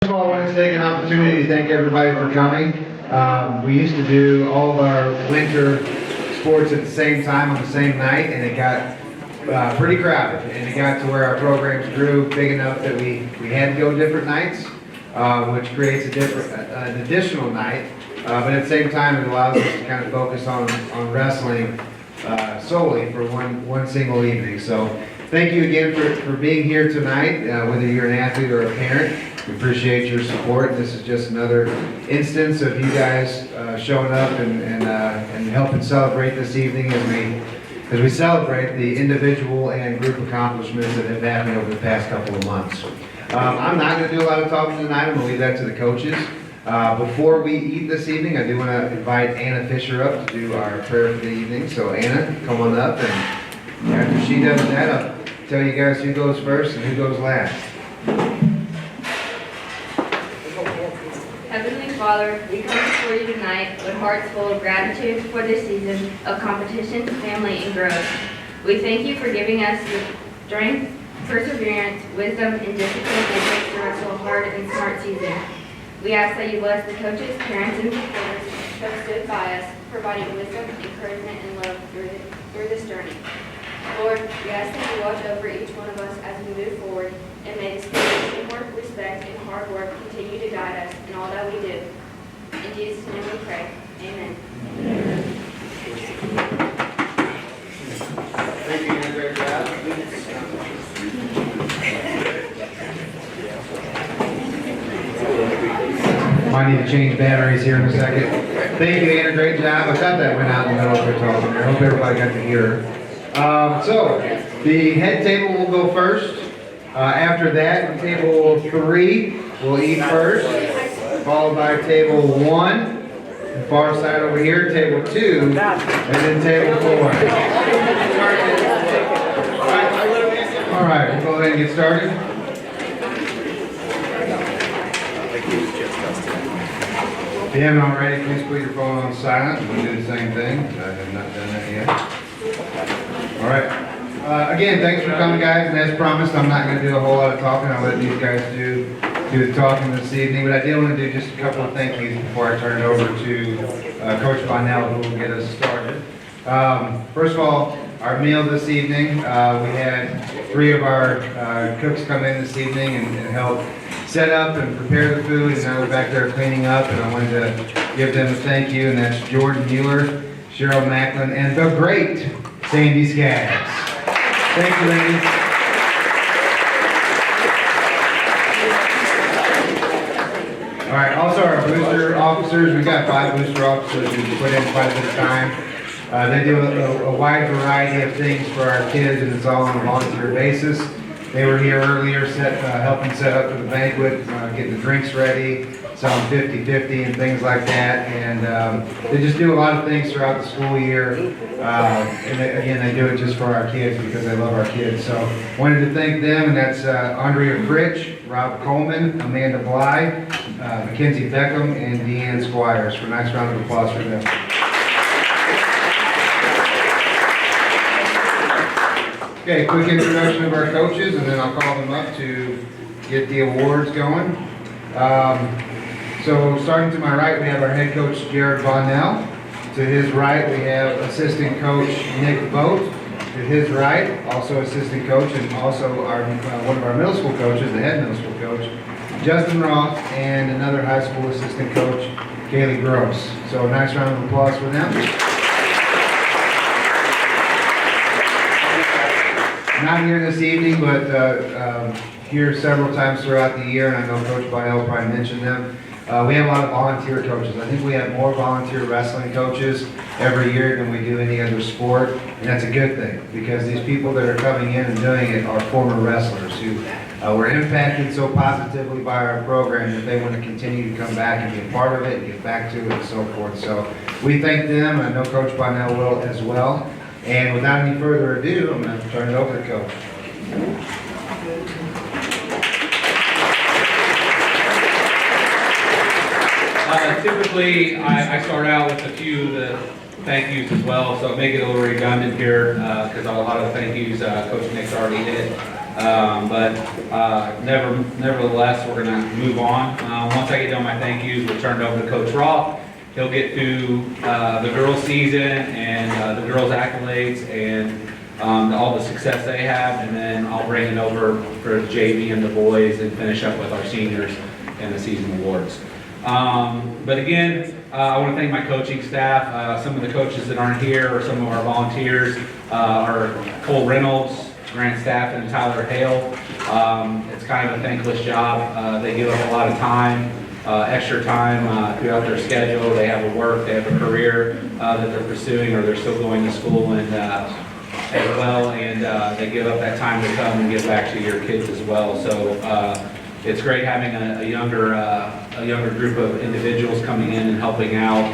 of all, I want to take an opportunity to thank everybody for coming. We used to do all of our winter sports at the same time on the same night, and it got pretty crowded. And it got to where our programs grew big enough that we had to go different nights, which creates an additional night. But at the same time, it allows us to kind of focus on wrestling solely for one single evening. So thank you again for being here tonight, whether you're an athlete or a parent. We appreciate your support. This is just another instance of you guys showing up and helping celebrate this evening as we celebrate the individual and group accomplishments that have happened over the past couple of months. I'm not going to do a lot of talking tonight. I'm going to leave that to the coaches. Before we eat this evening, I do want to invite Anna Fisher up to do our prayer for the evening. So Anna, come on up, and after she does that, I'll tell you guys who goes first and who goes last. Heavenly Father, we come before you tonight with hearts full of gratitude for this season of competition, family, and growth. We thank you for giving us the strength, perseverance, wisdom, and discipline that takes through us to a hard and smart season. We ask that you bless the coaches, parents, and supporters who have stood by us, providing wisdom, encouragement, and love through this journey. Lord, we ask that you watch over each one of us as we move forward, and may the spirit of teamwork, respect, and hard work continue to guide us in all that we do. In Jesus' name we pray. Amen. Thank you, Anna. Great job. Might need to change batteries here in a second. Thank you, Anna. Great job. I thought that went out in the middle of her talking there. I hope everybody got to hear her. So, the head table will go first. After that, table 3 will eat first, followed by table 1. The far side over here, table 2, and then table 4. All right, we'll go ahead and get started. If you haven't already, please put your phone on silent. We'll do the same thing. I have not done that yet. All right. Again, thanks for coming, guys. And as promised, I'm not going to do a whole lot of talking. I'll let these guys do the talking this evening. But I did want to do just a couple of thank yous before I turn it over to Coach Bonnell, who will get us started. First of all, our meal this evening, we had 3 of our cooks come in this evening and help set up and prepare the food, and now we're back there cleaning up, and I wanted to give them a thank you, and that's Jordan Mueller, Cheryl Macklin, and the great Sandy Scaggs. Thank you, ladies. All right, also our booster officers, we've got 5 booster officers who put in quite a bit of time. They do a wide variety of things for our kids, and it's all on a volunteer basis. They were here earlier helping set up for the banquet, getting the drinks ready, selling 50-50 and things like that. And they just do a lot of things throughout the school year. And again, they do it just for our kids because they love our kids. So wanted to thank them, and that's Andrea Fritch, Rob Coleman, Amanda Bly, Mackenzie Beckham, and Deanne Squires. For a nice round of applause for them. Okay, quick introduction of our coaches, and then I'll call them up to get the awards going. So starting to my right, we have our head coach, Jared Bonnell. To his right, we have assistant coach, Nick Boat. To his right, also assistant coach, and also one of our middle school coaches, the head middle school coach, Justin Roth, and another high school assistant coach, Kaylee Gross. So a nice round of applause for them. Not here this evening, but here several times throughout the year, and I know Coach Bonnell probably mentioned them. We have a lot of volunteer coaches. I think we have more volunteer wrestling coaches every year than we do any other sport, and that's a good thing, because these people that are coming in and doing it are former wrestlers who were impacted so positively by our program that they want to continue to come back and be a part of it and get back to it and so forth. So we thank them, and I know Coach Bonnell will as well. And without any further ado, I'm going to turn it over to Coach. Typically, I start out with a few of the thank yous as well, so make it a little redundant here because a lot of the thank yous Coach Nick's already did. Nevertheless, we're gonna move on. Once I get done my thank yous, we'll turn it over to Coach Roth. He'll get through the girls' season and the girls' accolades and all the success they have, and then I'll bring it over for JV and the boys and finish up with our seniors and the season awards. But again, I want to thank my coaching staff. Some of the coaches that aren't here or some of our volunteers are Cole Reynolds, Grant Staffen, and Tyler Hale. It's kind of a thankless job. They give up a lot of time, extra time throughout their schedule. They have a work, they have a career that they're pursuing, or they're still going to school and as well, and they give up that time to come and give back to your kids as well. So it's great having a younger group of individuals coming in and helping out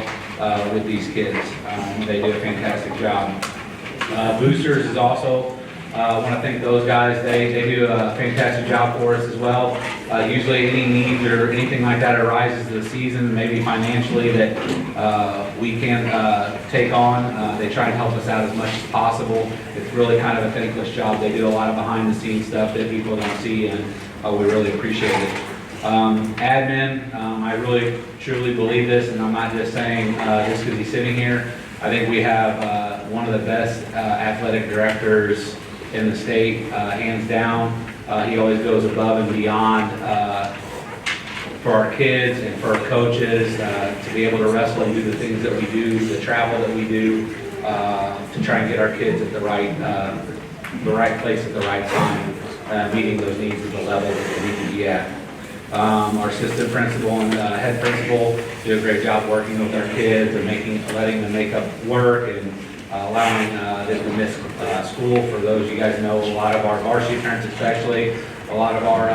with these kids. They do a fantastic job. Boosters is also, I want to thank those guys. They do a fantastic job for us as well. Usually any needs or anything like that arises this season, maybe financially, that we can take on. They try and help us out as much as possible. It's really kind of a thankless job. They do a lot of behind the scenes stuff that people don't see, and we really appreciate it. Admin, I really truly believe this, and I'm not just saying this because he's sitting here. I think we have one of the best athletic directors in the state, hands down. He always goes above and beyond for our kids and for our coaches to be able to wrestle and do the things that we do, the travel that we do, to try and get our kids at the right place at the right time, meeting those needs at the level that they need to be at. Our assistant principal and head principal do a great job working with our kids and letting them make up work and allowing them to miss school. For those you guys know, a lot of our varsity parents especially, a lot of our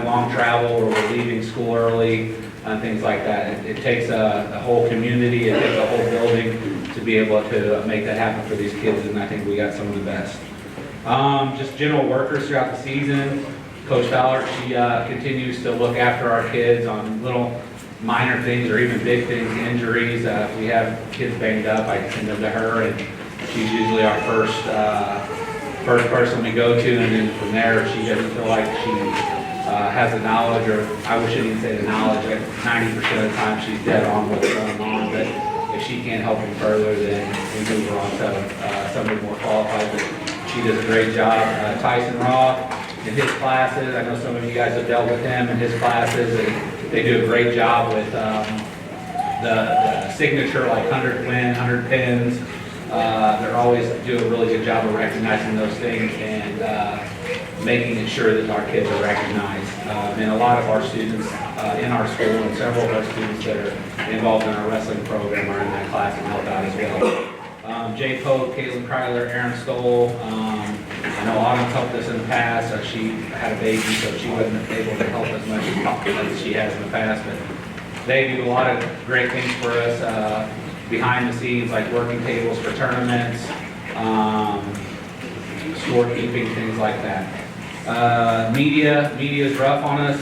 long travel, or we're leaving school early and things like that. It takes a whole community, it takes a whole building to be able to make that happen for these kids, and I think we got some of the best. Just general workers throughout the season. Coach Fowler, she continues to look after our kids on little minor things or even big things, injuries. If we have kids banged up, I send them to her, and she's usually our first person we go to, and then from there, if she doesn't feel like she has the knowledge, or I shouldn't even say the knowledge, 90% of the time she's dead on what's going on, but if she can't help them further, then we move her on to somebody more qualified, but she does a great job. Tyson Roth, in his classes, I know some of you guys have dealt with him in his classes, and they do a great job with the signature, like 100 win, 100 pins. They're always do a really good job of recognizing those things and making sure that our kids are recognized. And a lot of our students in our school, and several of our students that are involved in our wrestling program are in that class and help out as well. Jay Pope, Caitlin Kryler, Aaron Stoll. I know Autumn's helped us in the past. She had a baby, so she wasn't able to help as much as she has in the past. But they do a lot of great things for us behind the scenes, like working tables for tournaments, scorekeeping, things like that. Media is rough on us.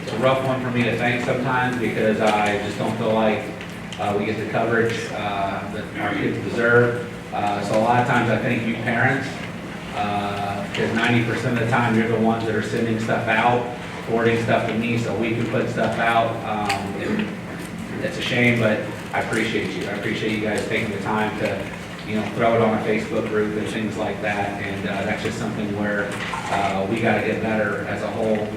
It's a rough one for me to thank sometimes, because I just don't feel like we get the coverage that our kids deserve. So a lot of times I thank you parents, because 90% of the time you're the ones that are sending stuff out, forwarding stuff to me so we can put stuff out. And it's a shame, but I appreciate you. I appreciate you guys taking the time to, throw it on a Facebook group and things like that. And that's just something where we got to get better as a whole.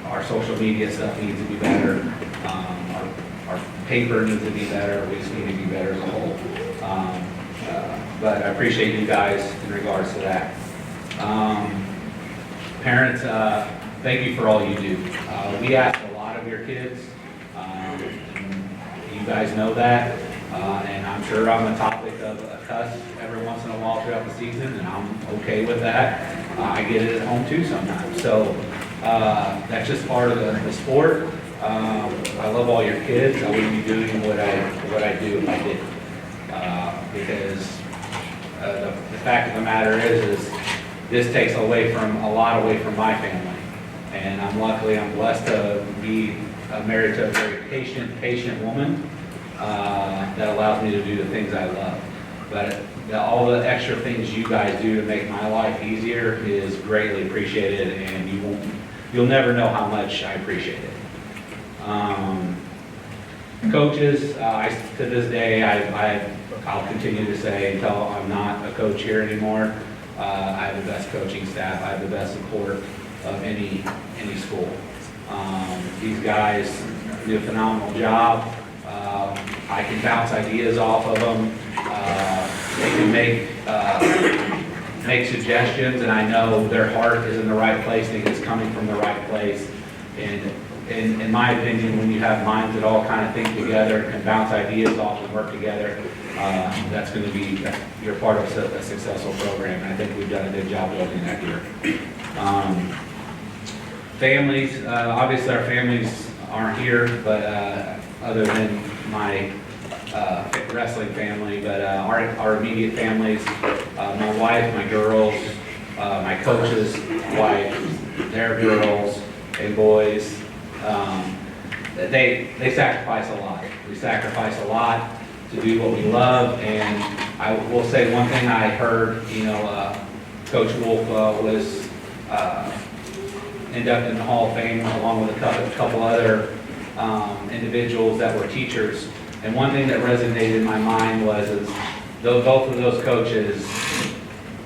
Our social media stuff needs to be better. Our paper needs to be better. We just need to be better as a whole. But I appreciate you guys in regards to that. Parents, thank you for all you do. We ask a lot of your kids. You guys know that. And I'm sure I'm a topic of a cuss every once in a while throughout the season, and I'm okay with that. I get it at home too sometimes. So that's just part of the sport. I love all your kids. I wouldn't be doing what I do if I didn't. Because the fact of the matter is this takes a lot away from my family. And I'm blessed to be married to a very patient woman that allows me to do the things I love. but all the extra things you guys do to make my life easier is greatly appreciated, and you'll never know how much I appreciate it. Coaches, to this day, I'll continue to say until I'm not a coach here anymore, I have the best coaching staff, I have the best support of any school. These guys do a phenomenal job. I can bounce ideas off of them. They can make suggestions, and I know their heart is in the right place, and it's coming from the right place. And in my opinion, when you have minds that all kind of think together and can bounce ideas off and work together, that's going to be, you're part of a successful program, and I think we've done a good job building that here. Families, obviously our families aren't here, but other than my wrestling family, but our immediate families, my wife, my girls, my coach's wife, their girls and boys, they sacrifice a lot. We sacrifice a lot to do what we love, and I will say one thing I heard, Coach Wolf was inducted in the Hall of Fame along with a couple other individuals that were teachers. And one thing that resonated in my mind was both of those coaches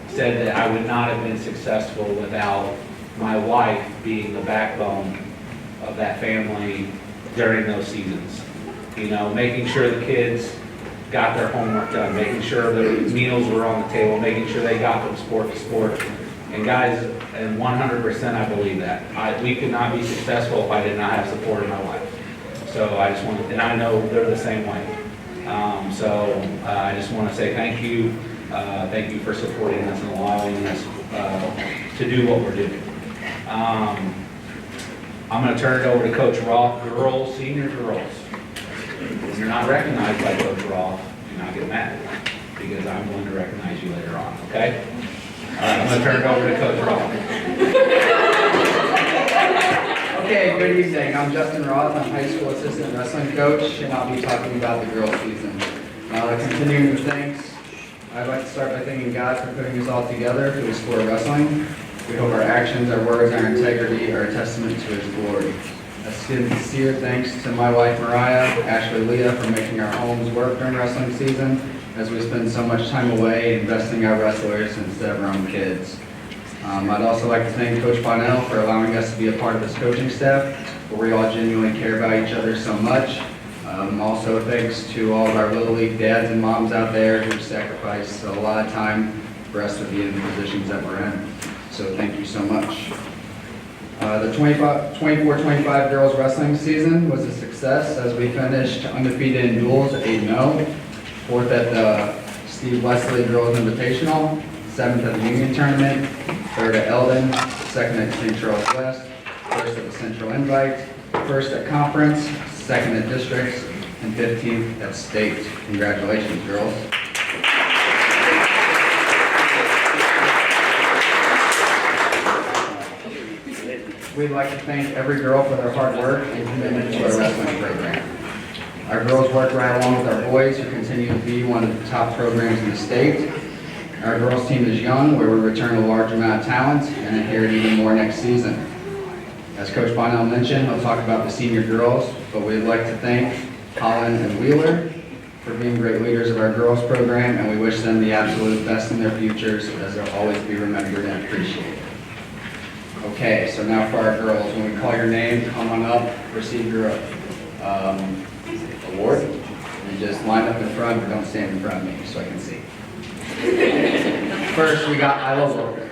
said that I would not have been successful without my wife being the backbone of that family during those seasons. Making sure the kids got their homework done, making sure the meals were on the table, making sure they got from sport to sport. And guys, and 100% I believe that. We could not be successful if I did not have support of my wife. So I just want to, and I know they're the same way. I just want to say thank you. Thank you for supporting us and allowing us to do what we're doing. I'm going to turn it over to Coach Roth. Girls, senior girls. If you're not recognized by Coach Roth, do not get mad, because I'm going to recognize you later on, okay? I'm going to turn it over to Coach Roth. Okay, good evening. I'm Justin Roth. I'm high school assistant wrestling coach, and I'll be talking about the girls' season. Continuing with thanks, I'd like to start by thanking God for putting us all together for the sport of wrestling. We hope our actions, our words, our integrity are a testament to His glory. A sincere thanks to my wife Mariah, Ashley, Leah for making our homes work during wrestling season, as we spend so much time away investing our wrestlers instead of our own kids. I'd also like to thank Coach Bonnell for allowing us to be a part of his coaching staff, where we all genuinely care about each other so much. Also thanks to all of our Little League dads and moms out there who sacrifice a lot of time for us to be in the positions that we're in. So thank you so much. The 24-25 girls wrestling season was a success as we finished undefeated in duels at 8-0, 4th at the Steve Wesley Girls Invitational, 7th at the Union Tournament, 3rd at Eldon, 2nd at St. Charles West, 1st at the Central Invite, 1st at Conference, 2nd at Districts, and 15th at State. Congratulations, girls. We'd like to thank every girl for their hard work and commitment to our wrestling program. Our girls work right along with our boys, who continue to be one of the top programs in the state. Our girls team is young, where we return a large amount of talent and inherit even more next season. As Coach Bonnell mentioned, he'll talk about the senior girls, but we'd like to thank Holland and Wheeler for being great leaders of our girls program, and we wish them the absolute best in their futures, as they'll always be remembered and appreciated. Okay, so now for our girls, when we call your name, come on up, receive your award, and just line up in front, but don't stand in front of me so I can see. First, we got Isla Walker. Isla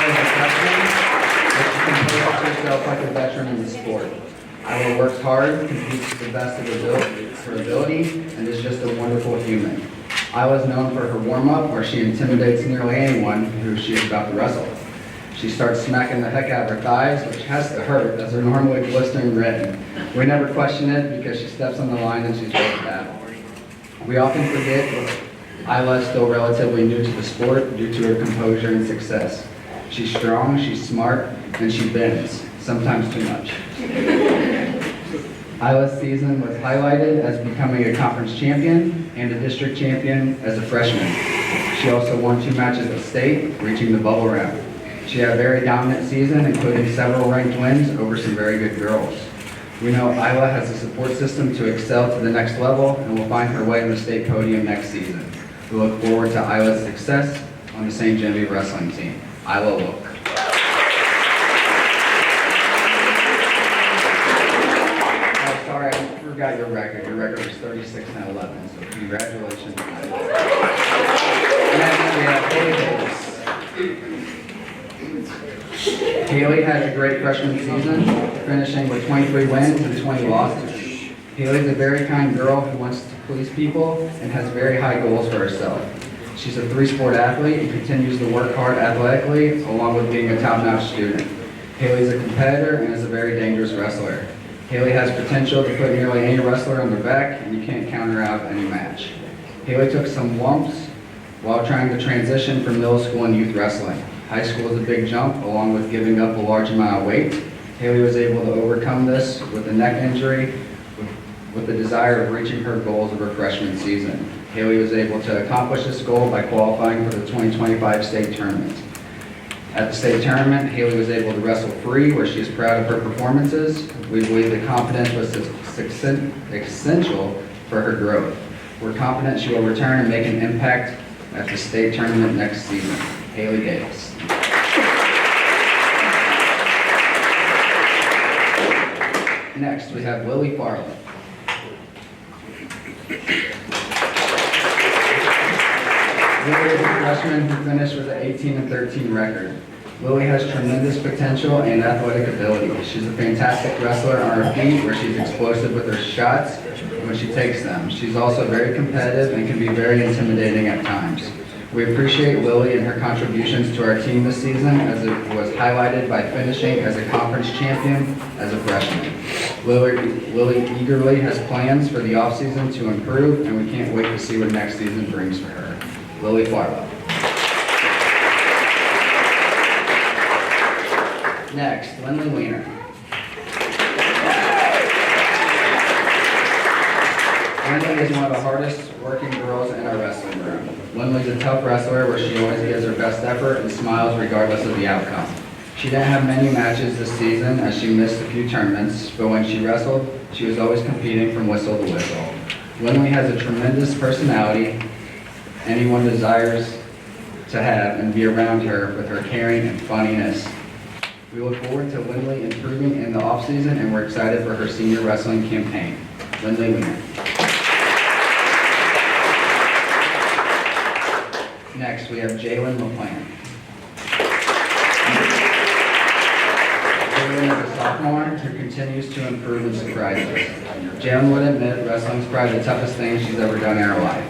is a freshman, but she composes herself like a veteran in the sport. Isla works hard, competes to the best of her ability, and is just a wonderful human. Isla is known for her warm-up, where she intimidates nearly anyone who she is about to wrestle. She starts smacking the heck out of her thighs, which has to hurt, as they're normally blistering red. We never question it because she steps on the line and she's ready to battle. We often forget that Isla is still relatively new to the sport due to her composure and success. She's strong, she's smart, and she bends, sometimes too much. Isla's season was highlighted as becoming a conference champion and a district champion as a freshman. She also won 2 matches at state, reaching the bubble round. She had a very dominant season, including several ranked wins over some very good girls. We know Isla has a support system to excel to the next level and will find her way to the state podium next season. We look forward to Isla's success on the St. Genevieve wrestling team. Isla Look. Oh, sorry, I forgot your record. Your record was 36-11, so congratulations. Next, we have Haley Davis. Haley had a great freshman season, finishing with 23 wins and 20 losses. Haley's a very kind girl who wants to please people and has very high goals for herself. She's a 3-sport athlete and continues to work hard athletically, along with being a top-notch student. Haley's a competitor and is a very dangerous wrestler. Haley has potential to put nearly any wrestler on their back, and you can't count her out any match. Haley took some lumps while trying to transition from middle school and youth wrestling. High school is a big jump, along with giving up a large amount of weight. Haley was able to overcome this with a neck injury, with the desire of reaching her goals of her freshman season. Haley was able to accomplish this goal by qualifying for the 2025 state tournament. At the state tournament, Haley was able to wrestle free, where she is proud of her performances. We believe that confidence was essential for her growth. We're confident she will return and make an impact at the state tournament next season. Haley Davis. Next, we have Lily Farley. Lily is a freshman who finished with an 18-13 record. Lily has tremendous potential and athletic ability. She's a fantastic wrestler on her feet, where she's explosive with her shots when she takes them. She's also very competitive and can be very intimidating at times. We appreciate Lily and her contributions to our team this season, as it was highlighted by finishing as a conference champion as a freshman. Lily eagerly has plans for the offseason to improve, and we can't wait to see what next season brings for her. Lily Farlow. Next, Lindley Weiner. Lindley is one of the hardest working girls in our wrestling room. Lindley's a tough wrestler, where she always gives her best effort and smiles regardless of the outcome. She didn't have many matches this season, as she missed a few tournaments, but when she wrestled, she was always competing from whistle to whistle. Lindley has a tremendous personality anyone desires to have and be around her, with her caring and funniness. We look forward to Lindley improving in the offseason, and we're excited for her senior wrestling campaign. Lindley Weiner. Next, we have Jalen LaPlante. Jalen is a sophomore who continues to improve and surprise us. Jalen would admit wrestling is probably the toughest thing she's ever done in her life,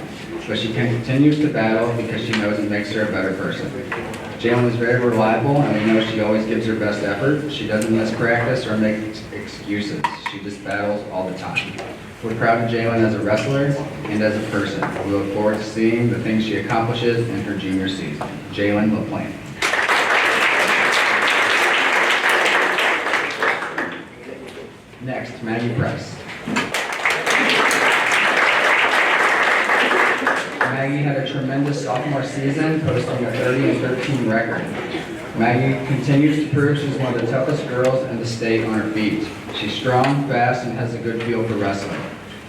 but she continues to battle because she knows it makes her a better person. Jalen is very reliable, and we know she always gives her best effort. She doesn't miss practice or make excuses. She just battles all the time. We're proud of Jalen as a wrestler and as a person. We look forward to seeing the things she accomplishes in her junior season. Jalen LaPlante. Next, Maggie Price. Maggie had a tremendous sophomore season, posting a 30-13 record. Maggie continues to prove she's one of the toughest girls in the state on her feet. She's strong, fast, and has a good feel for wrestling.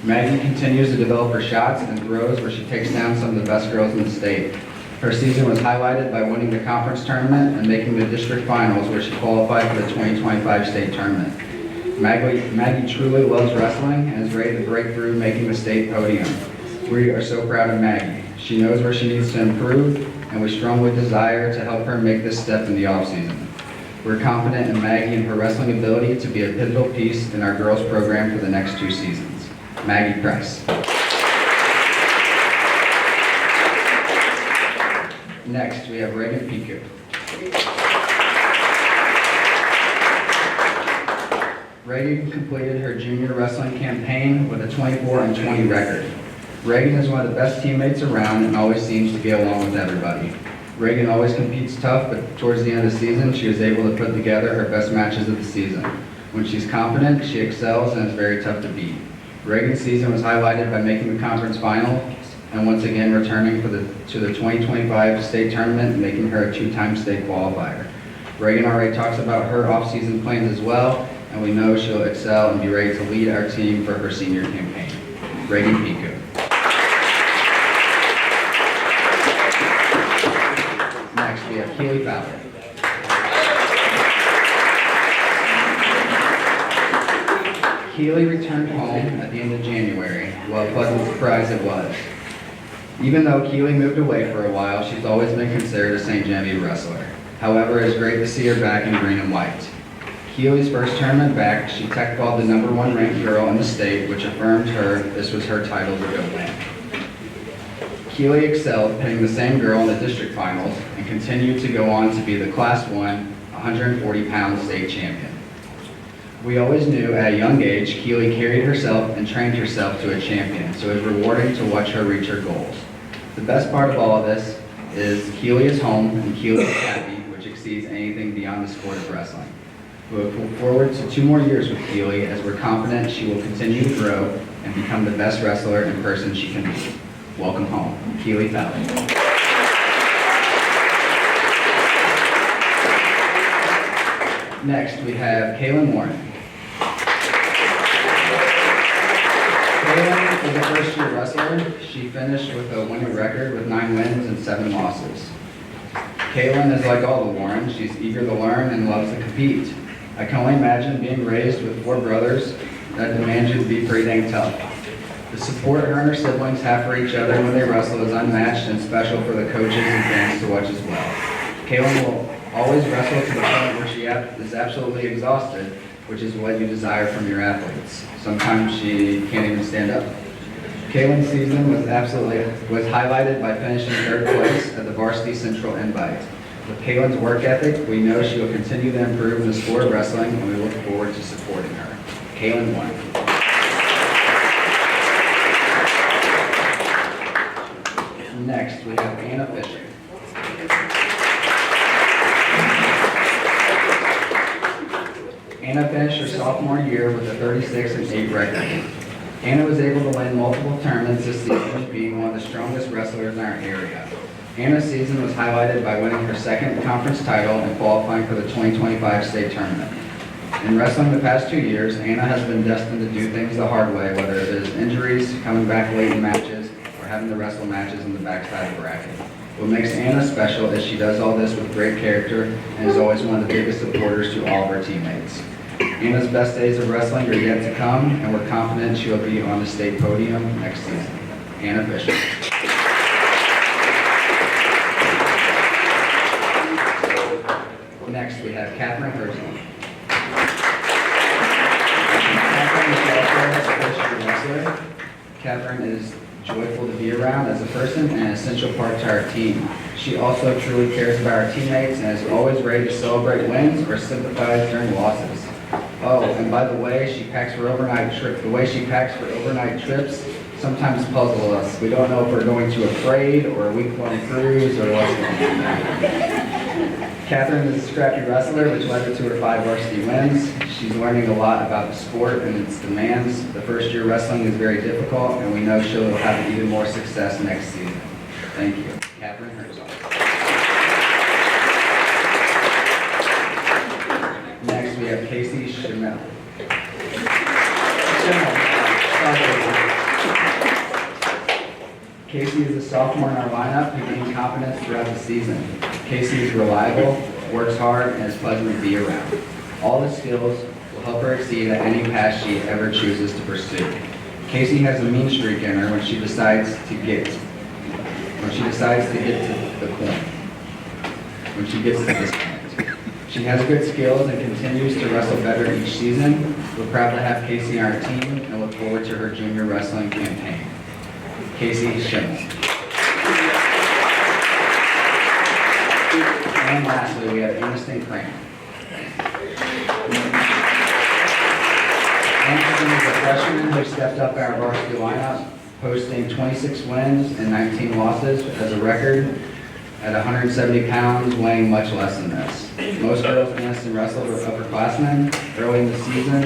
Maggie continues to develop her shots and throws, where she takes down some of the best girls in the state. Her season was highlighted by winning the conference tournament and making the district finals, where she qualified for the 2025 state tournament. Maggie truly loves wrestling and is ready to break through, making the state podium. We are so proud of Maggie. She knows where she needs to improve, and we strongly desire to help her make this step in the offseason. We're confident in Maggie and her wrestling ability to be a pivotal piece in our girls program for the next 2 seasons. Maggie Price. Next, we have Reagan Piku. Reagan completed her junior wrestling campaign with a 24-20 record. Reagan is one of the best teammates around and always seems to get along with everybody. Reagan always competes tough, but towards the end of the season, she was able to put together her best matches of the season. When she's confident, she excels and is very tough to beat. Reagan's season was highlighted by making the conference final and once again returning to the 2025 state tournament, making her a two-time state qualifier. Reagan already talks about her off-season plans as well, and we know she'll excel and be ready to lead our team for her senior campaign. Reagan Pico. Next, we have Keely Fowler. Keely returned home at the end of January. What a pleasant surprise it was. Even though Keely moved away for a while, she's always been considered a St. Genevieve wrestler. However, it's great to see her back in green and white. Keely's first tournament back, she tech-balled the #1 ranked girl in the state, which affirmed her this was her title to go win. Keely excelled, pinning the same girl in the district finals, and continued to go on to be the Class 1, 140-pound state champion. We always knew at a young age, Keely carried herself and trained herself to a champion, so it was rewarding to watch her reach her goals. The best part of all of this is Keely is home and Keely is happy, which exceeds anything beyond the sport of wrestling. We look forward to 2 more years with Keely, as we're confident she will continue to grow and become the best wrestler in person she can be. Welcome home, Keely Fowler. Next, we have Kaylin Warren. Kaylin is a first-year wrestler. She finished with a winning record with 9 wins and 7 losses. Kaylin is like all the Warrens. She's eager to learn and loves to compete. I can only imagine being raised with 4 brothers that demand you to be pretty dang tough. The support her and her siblings have for each other when they wrestle is unmatched and special for the coaches and fans to watch as well. Kaylin will always wrestle to the point where she is absolutely exhausted, which is what you desire from your athletes. Sometimes she can't even stand up. Kaylin's season was highlighted by finishing 3rd place at the Varsity Central Invite. With Kaylin's work ethic, we know she will continue to improve in the sport of wrestling, and we look forward to supporting her. Kaylin Warren. Next, we have Anna Fisher. Anna finished her sophomore year with a 36-8 record. Anna was able to win multiple tournaments this season, being one of the strongest wrestlers in our area. Anna's season was highlighted by winning her 2nd conference title and qualifying for the 2025 state tournament. In wrestling the past 2 years, Anna has been destined to do things the hard way, whether it is injuries, coming back late in matches, or having to wrestle matches in the backside of the bracket. What makes Anna special is she does all this with great character and is always one of the biggest supporters to all of her teammates. Anna's best days of wrestling are yet to come, and we're confident she will be on the state podium next season. Anna Fisher. Next, we have Catherine Herzl. Catherine is also a first-year wrestler. Catherine is joyful to be around as a person and an essential part to our team. She also truly cares about our teammates and is always ready to celebrate wins or sympathize during losses. Oh, and by the way, she packs for overnight trips sometimes puzzle us. We don't know if we're going to a parade or a week-long cruise or what's going on. Catherine is a scrappy wrestler, which led her to her 5 varsity wins. She's learning a lot about the sport and its demands. The first year wrestling is very difficult, and we know she'll have even more success next season. Thank you. Catherine Herzog. Next, we have Casey Schimmel. Casey is a sophomore in our lineup who gained confidence throughout the season. Casey is reliable, works hard, and is pleasant to be around. All the skills will help her exceed at any path she ever chooses to pursue. Casey has a mean streak in her when she decides to get to the point. When she gets to this point. She has good skills and continues to wrestle better each season. We're proud to have Casey on our team and look forward to her junior wrestling campaign. Casey Schimmel. And lastly, we have Aniston Kramer. Aniston is a freshman who stepped up our varsity lineup, posting 26 wins and 19 losses as a record at 170 pounds, weighing much less than this. Most girls in Anniston wrestled were upperclassmen early in the season.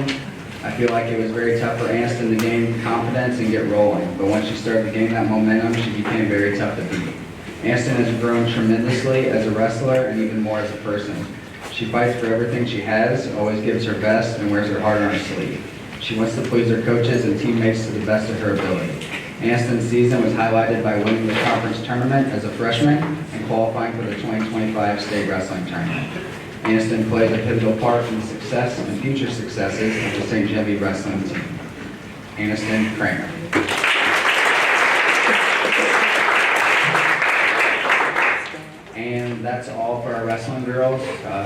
I feel like it was very tough for Anniston to gain confidence and get rolling, but once she started to gain that momentum, she became very tough to beat. Anniston has grown tremendously as a wrestler and even more as a person. She fights for everything she has, always gives her best, and wears her heart on her sleeve. She wants to please her coaches and teammates to the best of her ability. Anniston's season was highlighted by winning the conference tournament as a freshman and qualifying for the 2025 state wrestling tournament. Anniston played a pivotal part in the success and future successes of the St. Genevieve wrestling team. Anniston Kramer. And that's all for our wrestling girls.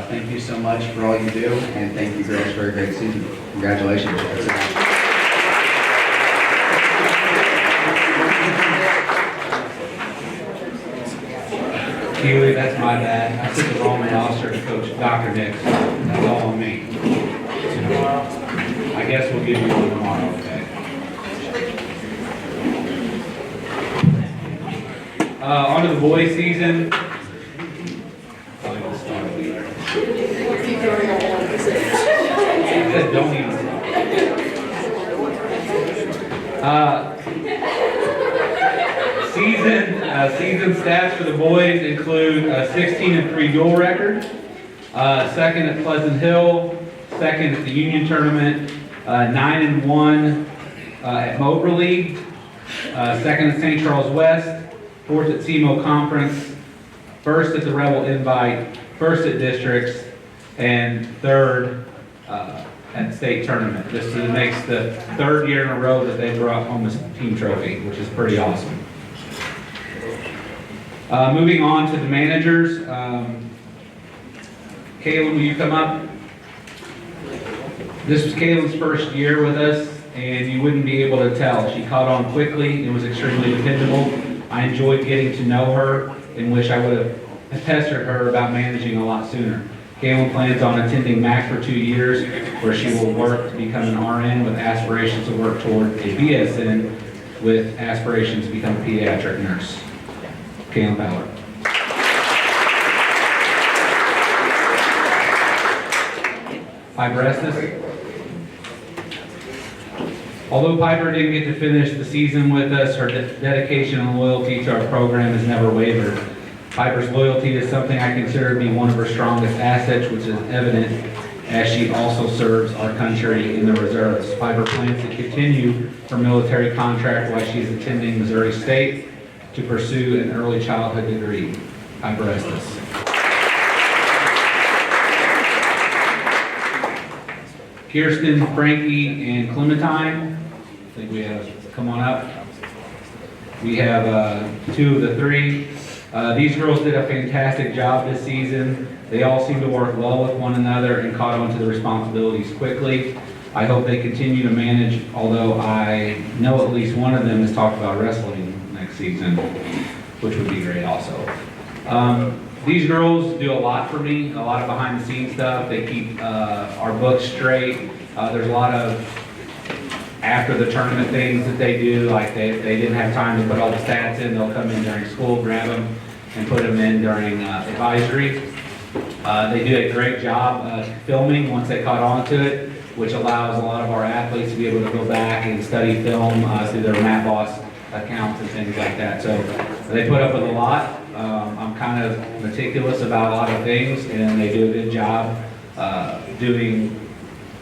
Thank you so much for all you do, and thank you girls for a great season. Congratulations. Keely, that's my bad. I took the wrong roster to coach Dr. Nix. That's all on me. I guess we'll give you one tomorrow, okay? On to the boys' season. Probably we'll start with you. Don't even season stats for the boys include a 16-3 dual record, second at Pleasant Hill, second at the Union Tournament, 9-1 at Moberly, second at St. Charles West, fourth at SEMO Conference, first at the Rebel Invite, first at Districts, and third at the state tournament. This makes the third year in a row that they brought home a team trophy, which is pretty awesome. Moving on to the managers. Kaylin, will you come up? This was Kaylin's first year with us, and you wouldn't be able to tell. She caught on quickly and was extremely dependable. I enjoyed getting to know her and wish I would have pestered her about managing a lot sooner. Kaylin plans on attending MAC for 2 years, where she will work to become an RN with aspirations to work toward a BSN with aspirations to become a pediatric nurse. Kaylin Ballard. Piper Estes. Although Piper didn't get to finish the season with us, her dedication and loyalty to our program has never wavered. Piper's loyalty is something I consider to be one of her strongest assets, which is evident as she also serves our country in the reserves. Piper plans to continue her military contract while she's attending Missouri State to pursue an early childhood degree. Piper Estes. Kirsten, Frankie, and Clementine. I think we have, come on up. We have 2 of the 3. These girls did a fantastic job this season. They all seem to work well with one another and caught on to the responsibilities quickly. I hope they continue to manage, although I know at least one of them has talked about wrestling next season, which would be great also. These girls do a lot for me, a lot of behind the scenes stuff. They keep our books straight. There's a lot of after the tournament things that they do, like they didn't have time to put all the stats in. They'll come in during school, grab them, and put them in during advisory. They do a great job filming once they caught on to it, which allows a lot of our athletes to be able to go back and study film through their Matt Boss accounts and things like that. So they put up with a lot. I'm kind of meticulous about a lot of things, and they do a good job doing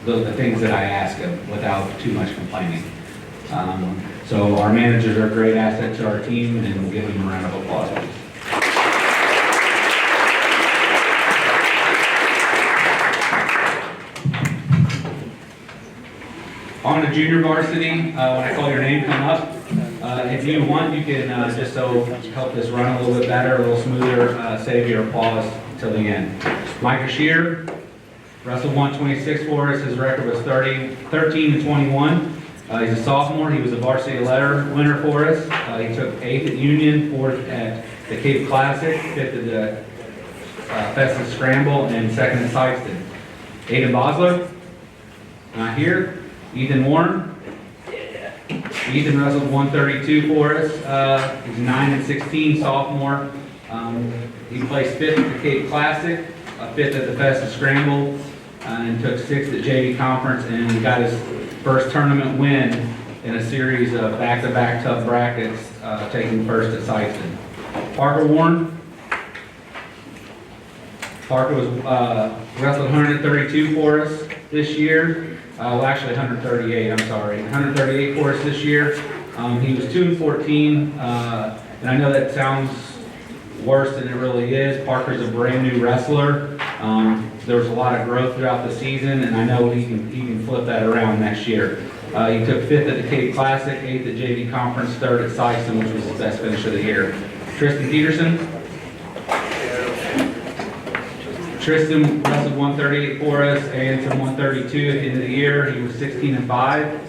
the things that I ask them without too much complaining. So our managers are a great asset to our team, and we'll give them a round of applause, please. On to junior varsity, when I call your name, come up. If you want, you can, just so help this run a little bit better, a little smoother, save your applause till the end. Micah Shear, wrestled 126 for us. His record was 13-21. He's a sophomore. He was a varsity letter winner for us. He took 8th at Union, 4th at the Cape Classic, 5th at the Festus Scramble, and 2nd at Sykeston. Aiden Bosler, not here. Ethan Warren. Ethan wrestled 132 for us. He's 9-16 sophomore. He placed 5th at the Cape Classic, 5th at the Festive Scramble, and took 6th at JV Conference, and got his first tournament win in a series of back-to-back tough brackets, taking 1st at Sykeston. Parker Warren. Parker was wrestled 132 for us this year. Well, actually 138, I'm sorry. 138 for us this year. He was 2-14, and I know that sounds worse than it really is. Parker's a brand new wrestler. There was a lot of growth throughout the season, and I know he can flip that around next year. He took 5th at the Cape Classic, 8th at JV Conference, 3rd at Sykeston, which was his best finish of the year. Tristan Peterson. Tristan wrestled 138 for us and some 132 at the end of the year. He was 16-5.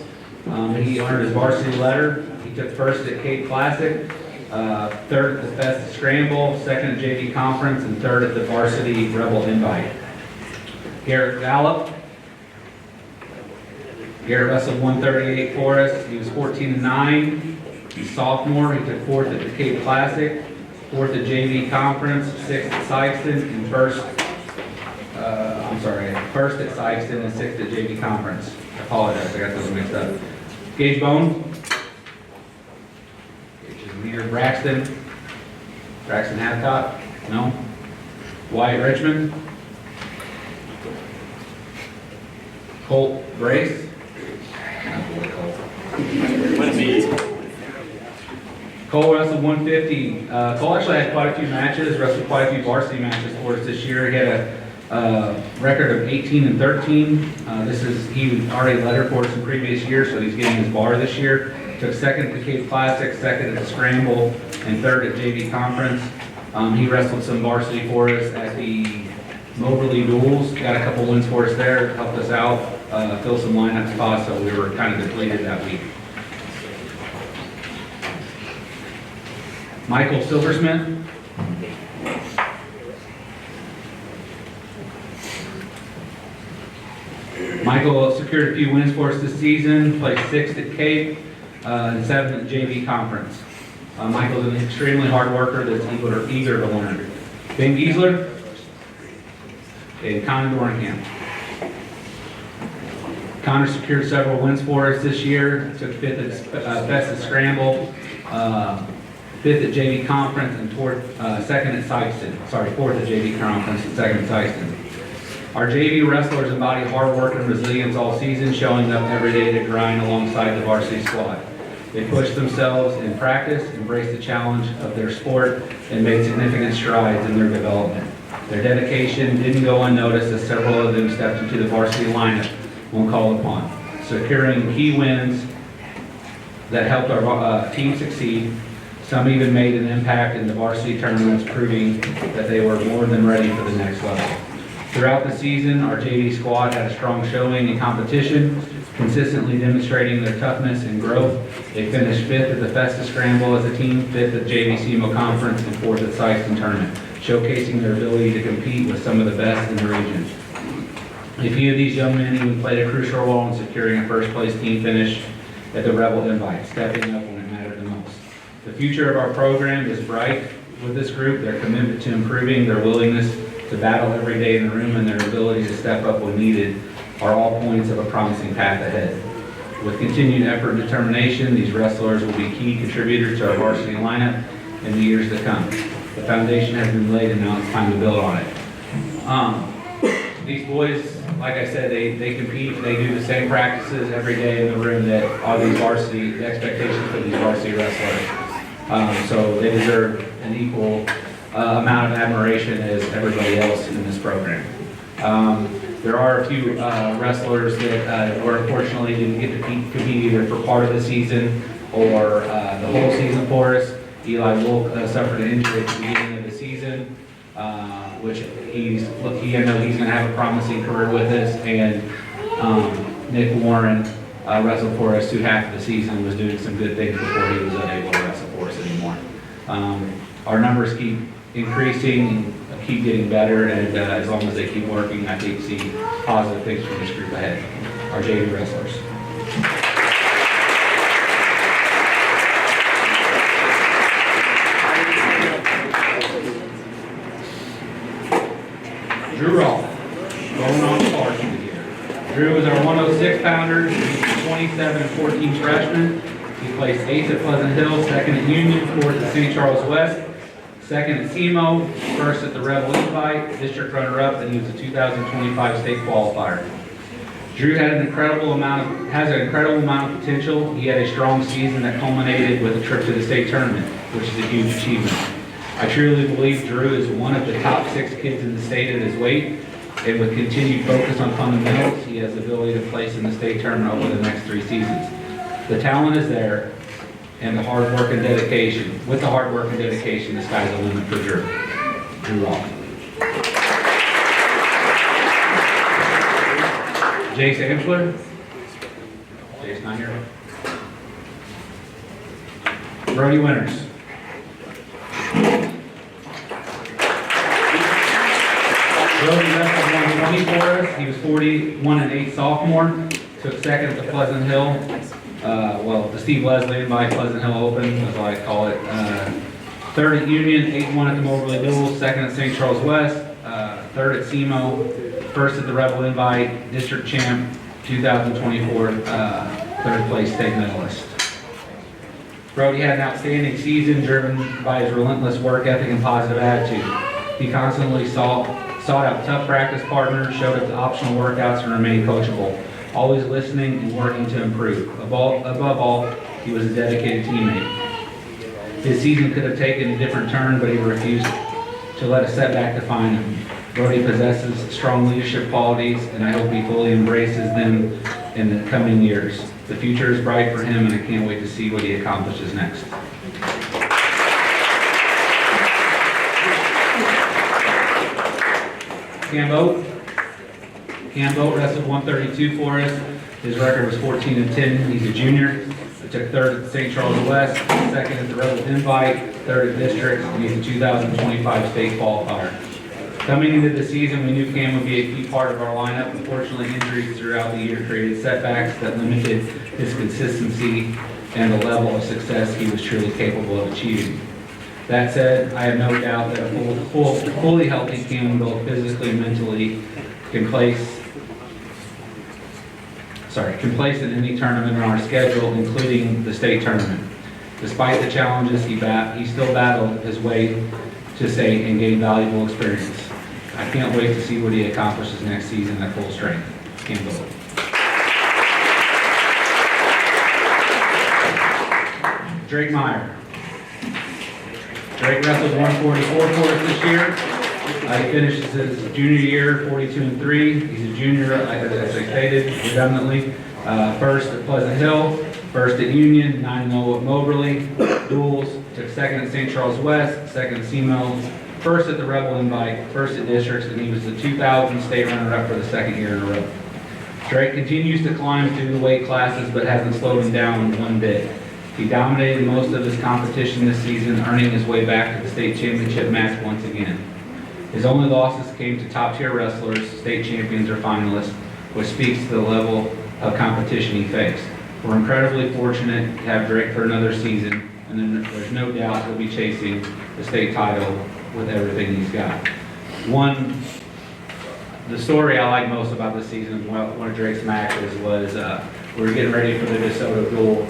He earned his varsity letter. He took 1st at Cape Classic, 3rd at the Festive Scramble, 2nd at JV Conference, and 3rd at the Varsity Rebel Invite. Garrett Gallup. Garrett wrestled 138 for us. He was 14-9. He's sophomore. He took 4th at the Cape Classic, 4th at JV Conference, 6th at Sykeston, and 1st at Sykeston and 6th at JV Conference. I apologize, I got those mixed up. Gage Bone. Gage is Leader Braxton. Braxton Hadcock. No. Wyatt Richmond. Colt Brace. Cole wrestled 150. Cole actually had quite a few matches, wrestled quite a few varsity matches for us this year. He had a record of 18-13. He already lettered for us in previous years, so he's getting his bar this year. Took 2nd at the Cape Classic, 2nd at the Scramble, and 3rd at JV Conference. He wrestled some varsity for us at the Moberly Duels. Got a couple wins for us there, helped us out, fill some lineup spots, so we were kind of depleted that week. Michael Silversmith. Michael secured a few wins for us this season, placed 6th at Cape and 7th at JV Conference. Michael's an extremely hard worker that's eager to learn. Ben Giesler and Connor Dornkamp. Connor secured several wins for us this year, took 5th at Festive Scramble, 5th at JV Conference, and 2nd at Sykeston. Sorry, 4th at JV Conference and 2nd at Sykeston. Our JV wrestlers embody hard work and resilience all season, showing up every day to grind alongside the varsity squad. They pushed themselves in practice, embraced the challenge of their sport, and made significant strides in their development. Their dedication didn't go unnoticed as several of them stepped into the varsity lineup when called upon, securing key wins that helped our team succeed. Some even made an impact in the varsity tournaments, proving that they were more than ready for the next level. Throughout the season, our JV squad had a strong showing in competition, consistently demonstrating their toughness and growth. They finished 5th at the Festive Scramble as a team, 5th at JV SEMO Conference, and 4th at Sykeston Tournament, showcasing their ability to compete with some of the best in the region. A few of these young men even played a crucial role in securing a first-place team finish at the Rebel Invite, stepping up when it mattered the most. The future of our program is bright with this group. Their commitment to improving, their willingness to battle every day in the room, and their ability to step up when needed are all points of a promising path ahead. With continued effort and determination, these wrestlers will be key contributors to our varsity lineup in the years to come. The foundation has been laid, and now it's time to build on it. These boys, like I said, they compete, they do the same practices every day in the room that all these varsity, the expectations for these varsity wrestlers. So they deserve an equal amount of admiration as everybody else in this program. There are a few wrestlers that unfortunately didn't get to compete either for part of the season or the whole season for us. Eli Wolk suffered an injury at the beginning of the season, which I know he's going to have a promising career with us, and Nick Warren wrestled for us through half of the season, was doing some good things before he was unable to wrestle for us anymore. Our numbers keep increasing, keep getting better, and as long as they keep working, I think see positive things from this group ahead, our JV wrestlers. Drew Roth, going on to varsity here. Drew is our 106 pounder. He's 27 and 14 freshman. He placed 8th at Pleasant Hill, 2nd at Union, 4th at St. Charles West, 2nd at SEMO, 1st at the Rebel Invite, district runner-up, and he was a 2025 state qualifier. Drew has an incredible amount of potential. He had a strong season that culminated with a trip to the state tournament, which is a huge achievement. I truly believe Drew is one of the top 6 kids in the state at his weight, and with continued focus on fundamentals, he has the ability to place in the state tournament over the next 3 seasons. The talent is there, and the hard work and dedication. With the hard work and dedication, the sky's the limit for Drew. Drew Roth. Jace Amschler. Jace not here. Brody Winters. Brody wrestled 120 for us. He was 41 and 8 sophomore. Took 2nd at the Pleasant Hill. The Steve Leslie Invite Pleasant Hill Open, as I call it. 3rd at Union, 8-1 at the Moberly Duels, 2nd at St. Charles West, 3rd at SEMO, 1st at the Rebel Invite, district champ, 2024, 3rd place state medalist. Brody had an outstanding season driven by his relentless work ethic and positive attitude. He constantly sought out tough practice partners, showed up to optional workouts, and remained coachable, always listening and working to improve. Above all, he was a dedicated teammate. His season could have taken a different turn, but he refused to let a setback define him. Brody possesses strong leadership qualities, and I hope he fully embraces them in the coming years. The future is bright for him, and I can't wait to see what he accomplishes next. Cam Boat wrestled 132 for us. His record was 14 and 10. He's a junior. He took 3rd at St. Charles West, 2nd at the Rebel Invite, 3rd at district, and he's a 2025 state qualifier. Coming into the season, we knew Cam would be a key part of our lineup. Unfortunately, injuries throughout the year created setbacks that limited his consistency and the level of success he was truly capable of achieving. That said, I have no doubt that a fully healthy Cam, both physically and mentally, can place in any tournament on our schedule, including the state tournament. Despite the challenges, he still battled his way to state and gain valuable experience. I can't wait to see what he accomplishes next season at full strength. Cam Boat. Drake Meyer. Drake wrestled 144 for us this year. He finishes his junior year 42 and 3. He's a junior, as I stated redundantly. 1st at Pleasant Hill, 1st at Union, 9-0 at Moberly. Duels, took 2nd at St. Charles West, 2nd at SEMO, 1st at the Rebel Invite, 1st at districts, and he was the 2000 state runner-up for the 2nd year in a row. Drake continues to climb through the weight classes, but hasn't slowed him down one bit. He dominated most of his competition this season, earning his way back to the state championship match once again. His only losses came to top-tier wrestlers, state champions, or finalists, which speaks to the level of competition he faced. We're incredibly fortunate to have Drake for another season, and then there's no doubt he'll be chasing the state title with everything he's got. The story I like most about this season, one of Drake's matches, was we were getting ready for the DeSoto duel,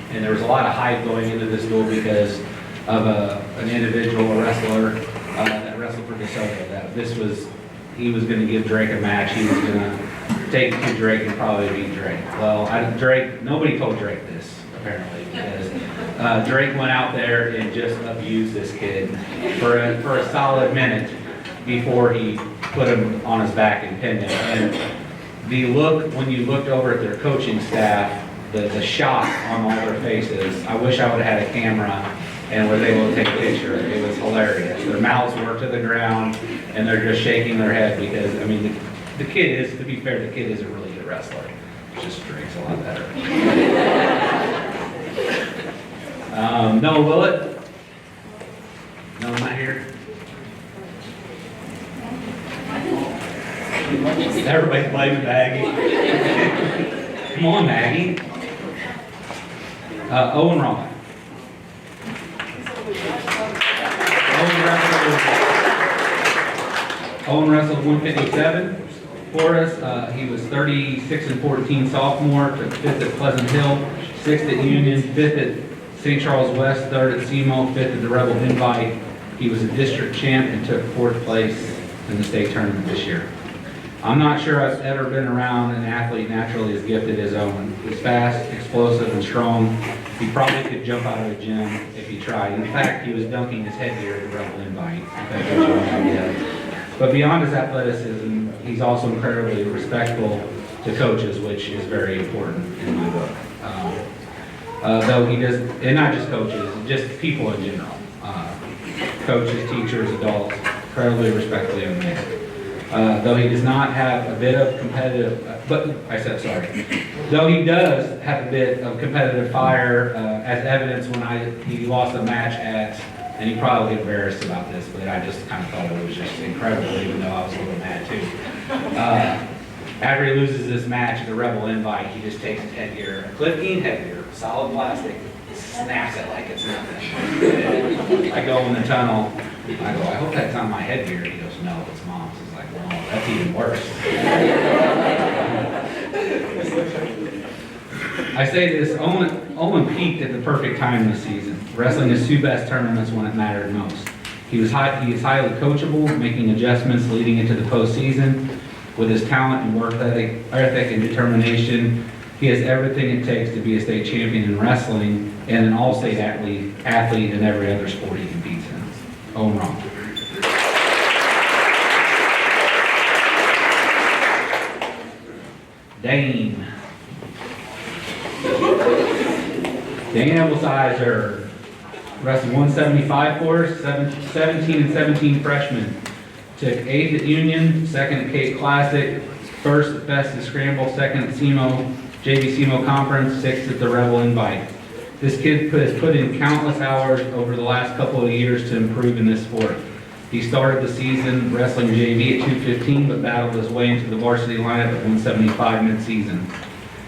and there was a lot of hype going into this duel because of an individual, a wrestler that wrestled for DeSoto. That he was going to give Drake a match. He was going to take it to Drake and probably beat Drake. Well, nobody told Drake this apparently, because Drake went out there and just abused this kid for a solid minute before he put him on his back and pinned him. And the look, when you looked over at their coaching staff, the shock on all their faces, I wish I would have had a camera and was able to take a picture. It was hilarious. Their mouths were to the ground and they're just shaking their head because, I mean, the kid is, to be fair, the kid is a really good wrestler. Just Drake's a lot better. Noah Willett? No, not here. Everybody's blaming Maggie. Come on, Maggie. Owen Roth. Owen wrestled 157 for us. He was 36-14 sophomore, took 5th at Pleasant Hill, 6th at Union, 5th at St. Charles West, 3rd at SEMO, 5th at the Rebel Invite. He was a district champ and took 4th place in the state tournament this year. I'm not sure I've ever been around an athlete naturally as gifted as Owen. He's fast, explosive, and strong. He probably could jump out of a gym if he tried. In fact, he was dunking his headgear at the Rebel Invite. If that gives you an idea. But beyond his athleticism, he's also incredibly respectful to coaches, which is very important in my book. Though he does, and not just coaches, just people in general. Coaches, teachers, adults, incredibly respectful young man. Though he does not have a bit of competitive, though he does have a bit of competitive fire, as evidence when he lost a match at, and he probably will get embarrassed about this, but I just kind of thought it was just incredible, even though I was a little mad too. After he loses this match at the Rebel Invite, he just takes his headgear, a Clip-Keen headgear, solid plastic, snaps it like it's nothing. I go in the tunnel, I go, I hope that's not my headgear. He goes, no, it's Mom's. He's like, well, that's even worse. I say this, Owen peaked at the perfect time this season, wrestling his 2 best tournaments when it mattered most. He is highly coachable, making adjustments leading into the postseason. With his talent and work ethic and determination, he has everything it takes to be a state champion in wrestling and an all-state athlete in every other sport he competes in. Owen Roth. Dane Evelsizer wrestled 175 for us, 17 and 17 freshmen. Took 8th at Union, 2nd at Cape Classic, 1st at Festus Scramble, 2nd at SEMO, JV SEMO Conference, 6th at the Rebel Invite. This kid has put in countless hours over the last couple of years to improve in this sport. He started the season wrestling JV at 215, but battled his way into the varsity lineup at 175 mid-season.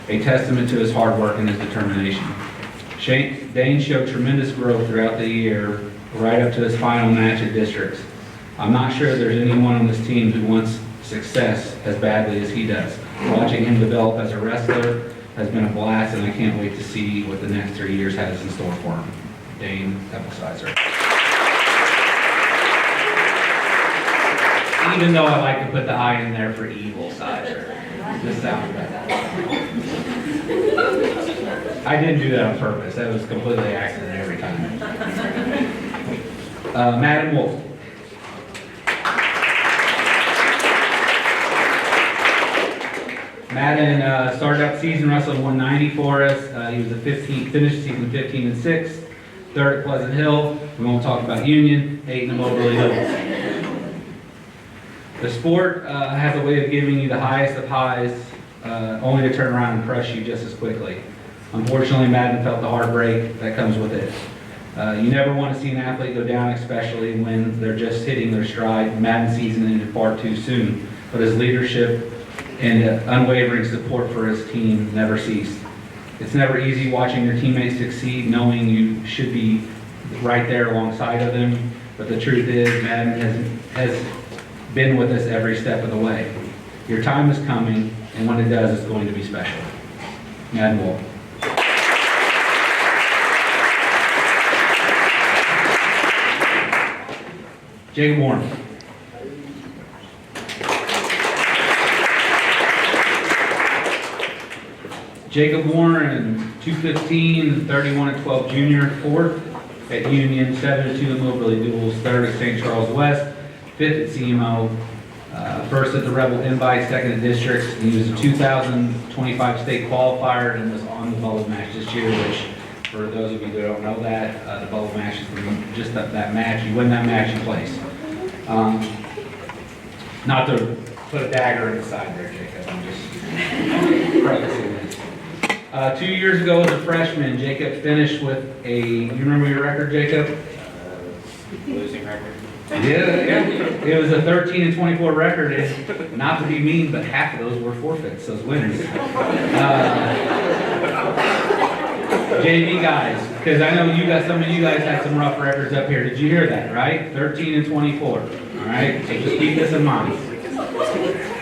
A testament to his hard work and his determination. Dane showed tremendous growth throughout the year, right up to his final match at districts. I'm not sure there's anyone on this team who wants success as badly as he does. Watching him develop as a wrestler has been a blast, and I can't wait to see what the next 3 years has in store for him. Dane Evelsizer. Even though I like to put the I in there for Evil Sizer. This sounds better. I didn't do that on purpose. That was completely accident every time. Madden Wolf. Madden started out the season wrestling 190 for us. He was finished season 15 and 6, 3rd at Pleasant Hill. We won't talk about Union, 8 in the Moberly Hills. The sport has a way of giving you the highest of highs, only to turn around and crush you just as quickly. Unfortunately, Madden felt the heartbreak that comes with it. You never want to see an athlete go down, especially when they're just hitting their stride. Madden season ended far too soon, but his leadership and unwavering support for his team never ceased. It's never easy watching your teammates succeed, knowing you should be right there alongside of them, but the truth is, Madden has been with us every step of the way. Your time is coming, and when it does, it's going to be special. Madden Wolf. Jacob Warren. Jacob Warren, 215, 31 at 12 junior, 4th at Union, 7 at 2 at Moberly Duels, 3rd at St. Charles West, 5th at SEMO, 1st at the Rebel Invite, 2nd at Districts. He was a 2025 state qualifier and was on the bubble match this year, which, for those of you who don't know that, the bubble match is just that match. You win that match, you place. Not to put a dagger in the side there, Jacob. I'm just prefacing this. 2 years ago as a freshman, Jacob finished with you remember your record, Jacob? Losing record. Yeah. It was a 13 and 24 record, and not to be mean, but half of those were forfeits, those winners. JV guys, because I know some of you guys had some rough records up here. Did you hear that, right? 13-24, all right? So just keep this in mind.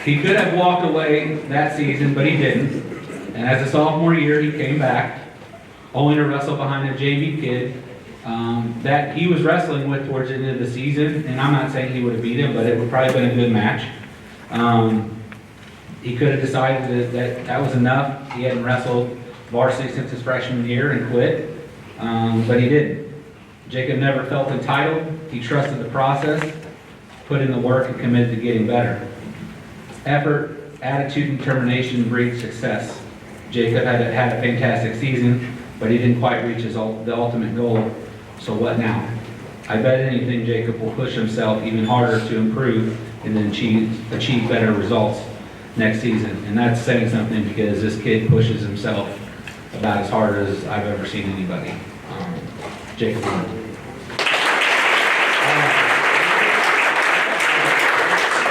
He could have walked away that season, but he didn't. And as a sophomore year, he came back, only to wrestle behind a JV kid that he was wrestling with towards the end of the season. And I'm not saying he would have beat him, but it would probably been a good match. He could have decided that was enough. He hadn't wrestled varsity since his freshman year and quit, but he didn't. Jacob never felt entitled. He trusted the process, put in the work, and committed to getting better. Effort, attitude, and determination breed success. Jacob had a fantastic season, but he didn't quite reach the ultimate goal. So what now? I bet anything Jacob will push himself even harder to improve and then achieve better results next season. And that's saying something because this kid pushes himself about as hard as I've ever seen anybody. Jacob.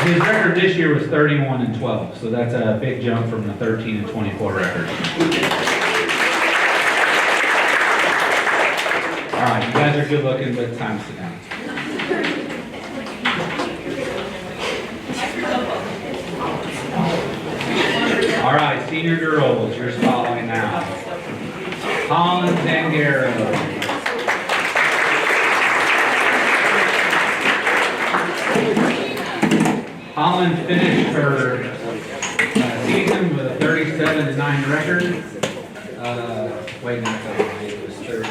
His record this year was 31-12, so that's a big jump from the 13-24 record. All right, you guys are good looking, but it's time to sit down. All right, senior girls, your spotlight now. Holland Zangaro. Holland finished her season with a 37-9 record. Wait, not 30, it was 30.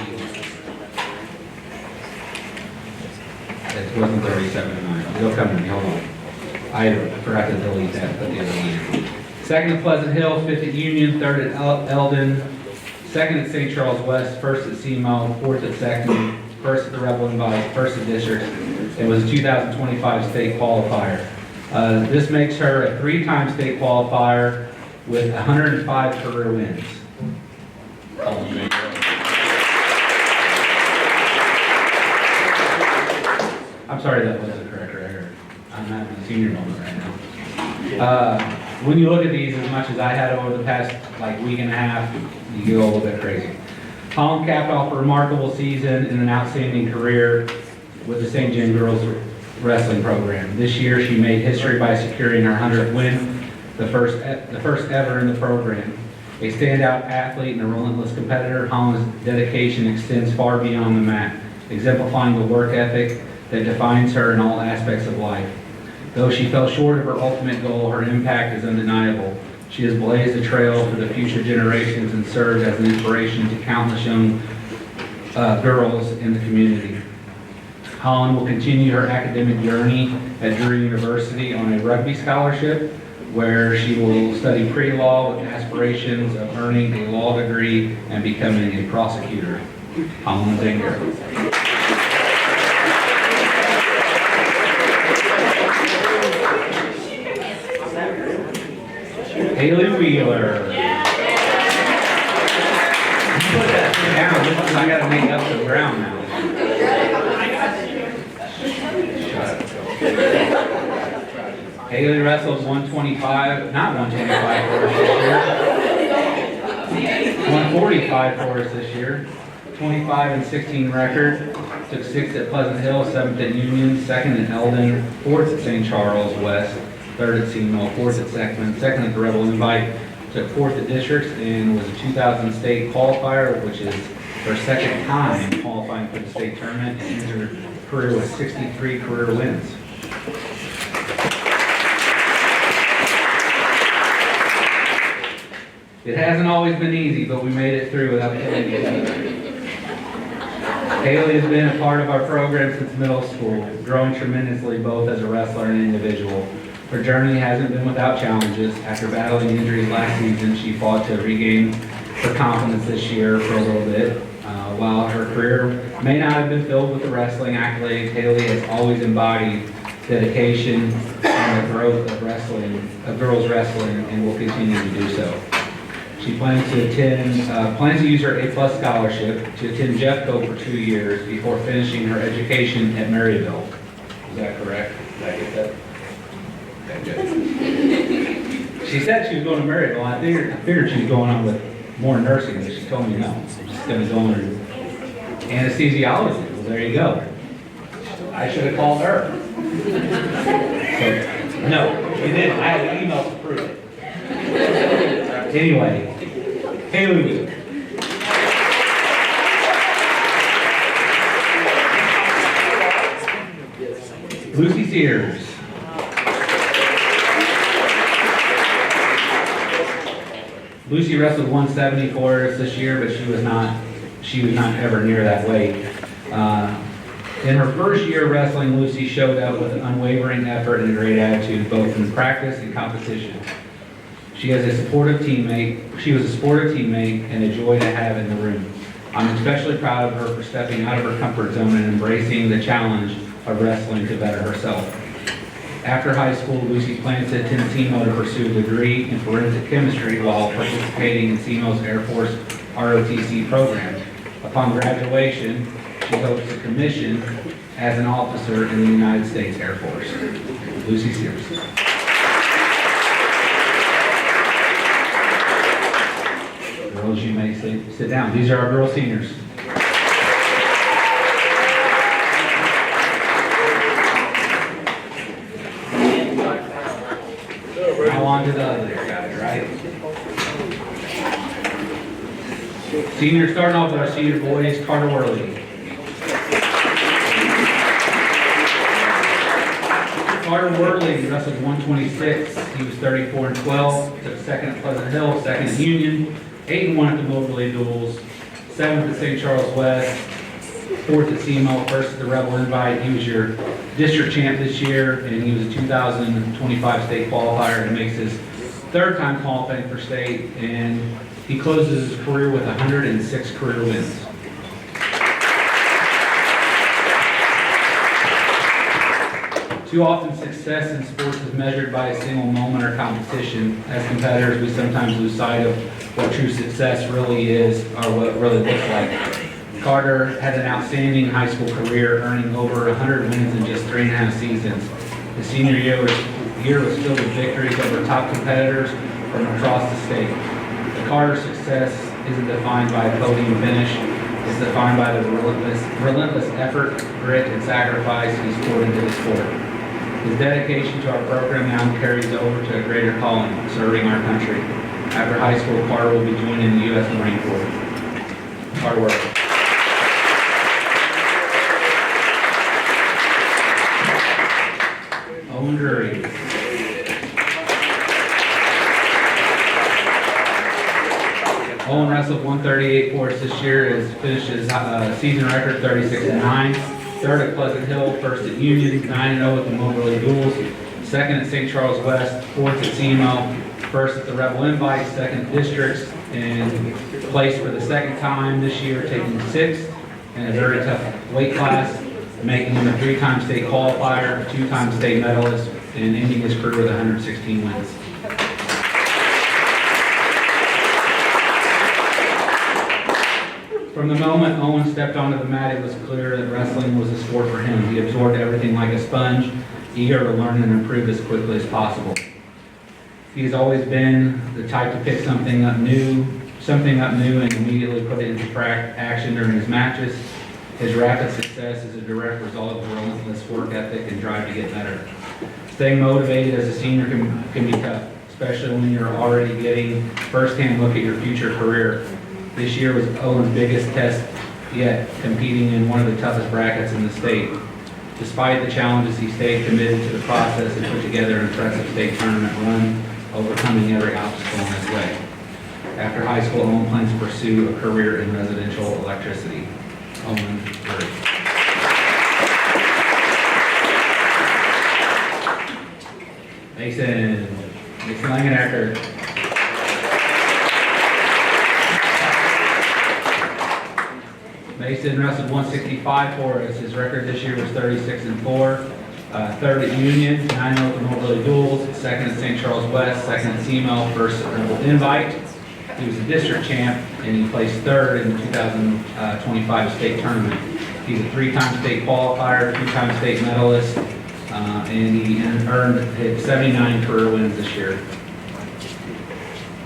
It wasn't 37-9. It'll come to me, hold on. I forgot to delete that, put the other one. Second at Pleasant Hill, fifth at Union, third at Eldon, second at St. Charles West, first at SEMO, fourth at Second, first at the Rebel Invite, first at District. It was a 2025 state qualifier. This makes her a three-time state qualifier with 105 career wins. I'm sorry, that wasn't the correct record. I'm having a senior moment right now. When you look at these, as much as I had over the past week and a half, you get a little bit crazy. Holland capped off a remarkable season and an outstanding career with the St. John Girls Wrestling Program. This year, she made history by securing her 100th win, the first ever in the program. A standout athlete and a relentless competitor, Holland's dedication extends far beyond the mat, exemplifying the work ethic that defines her in all aspects of life. Though she fell short of her ultimate goal, her impact is undeniable. She has blazed a trail for the future generations and served as an inspiration to countless young girls in the community. Holland will continue her academic journey at Drew University on a rugby scholarship, where she will study pre-law with aspirations of earning a law degree and becoming a prosecutor. Holland Zangaro. Haley Wheeler. Put that thing down, just 'cause I gotta make up some ground now. Haley wrestled 125, not 125 for us this year. 145 for us this year. 25-16 record. Took 6th at Pleasant Hill, 7th at Union, 2nd at Eldon, 4th at St. Charles West, 3rd at SEMO, 4th at Second, 2nd at the Rebel Invite, took 4th at Districts, and was a 2000 state qualifier, which is her second time qualifying for the state tournament, and ends her career with 63 career wins. It hasn't always been easy, but we made it through without killing each other. Haley has been a part of our program since middle school, growing tremendously both as a wrestler and individual. Her journey hasn't been without challenges. After battling injuries last season, she fought to regain her confidence this year for a little bit. While her career may not have been filled with the wrestling accolades, Haley has always embodied dedication and the growth of wrestling, of girls wrestling, and will continue to do so. She plans to use her A+ scholarship to attend Jeffco for 2 years before finishing her education at Maryville. Is that correct? Did I get that? Okay, good. She said she was going to Maryville. I figured she was going on with more nursing, but she told me no. She's gonna go into anesthesiology. Well, there you go. I should have called her. So, no, you didn't. I had emails to prove it. Anyway, Haley. Lucy Sears. Lucy wrestled 170 for us this year, but she was not ever near that weight. In her first year wrestling, Lucy showed up with an unwavering effort and a great attitude, both in practice and competition. She was a supportive teammate and a joy to have in the room. I'm especially proud of her for stepping out of her comfort zone and embracing the challenge of wrestling to better herself. After high school, Lucy plans to attend SEMO to pursue a degree in forensic chemistry while participating in SEMO's Air Force ROTC program. Upon graduation, she hopes to commission as an officer in the United States Air Force. Lucy Sears. Girls, you may sit down. These are our girl seniors. Now on to the other guys, right? Seniors, starting off with our senior boys, Carter Worley. Carter Worley wrestled 126. He was 34-12. Took second at Pleasant Hill, second at Union, 8-1 at the Moberly Duels, 7th at St. Charles West, 4th at SEMO, 1st at the Rebel Invite. He was your district champ this year, and he was a 2025 state qualifier and makes his third time qualifying for state, and he closes his career with 106 career wins. Too often success in sports is measured by a single moment or competition. As competitors, we sometimes lose sight of what true success really is or what it really looks like. Carter had an outstanding high school career, earning over 100 wins in just 3.5 seasons. His senior year was filled with victories over top competitors from across the state. Carter's success isn't defined by a podium finish. It's defined by the relentless effort, grit, and sacrifice he's poured into the sport. His dedication to our program now carries over to a greater calling, serving our country. After high school, Carter will be joining the U.S. Marine Corps. Hard work. Owen Drury. Owen wrestled 138 for us this year. Has finished his season record 36-9. Third at Pleasant Hill, first at Union, 9-0 at the Moberly Duels, second at St. Charles West, fourth at SEMO, first at the Rebel Invite, second districts, and placed for the second time this year, taking sixth in a very tough weight class, making him a 3-time state qualifier, 2-time state medalist, and ending his career with 116 wins. From the moment Owen stepped onto the mat, it was clear that wrestling was a sport for him. He absorbed everything like a sponge, eager to learn and improve as quickly as possible. He's always been the type to pick something up new and immediately put it into action during his matches. His rapid success is a direct result of relentless work ethic and drive to get better. Staying motivated as a senior can be tough, especially when you're already getting first-hand look at your future career. This year was Owen's biggest test yet, competing in one of the toughest brackets in the state. Despite the challenges, he stayed committed to the process and put together an impressive state tournament run, overcoming every obstacle in his way. After high school, Owen plans to pursue a career in residential electricity. Owen Drury. Mason Langenacker. Mason wrestled 165 for us. His record this year was 36-4. Third at Union, 9-0 at the Moberly Duels, second at St. Charles West, second at SEMO, first at Rebel Invite. He was a district champ, and he placed third in the 2025 state tournament. He's a 3-time state qualifier, 2-time state medalist, and he earned 79 career wins this year.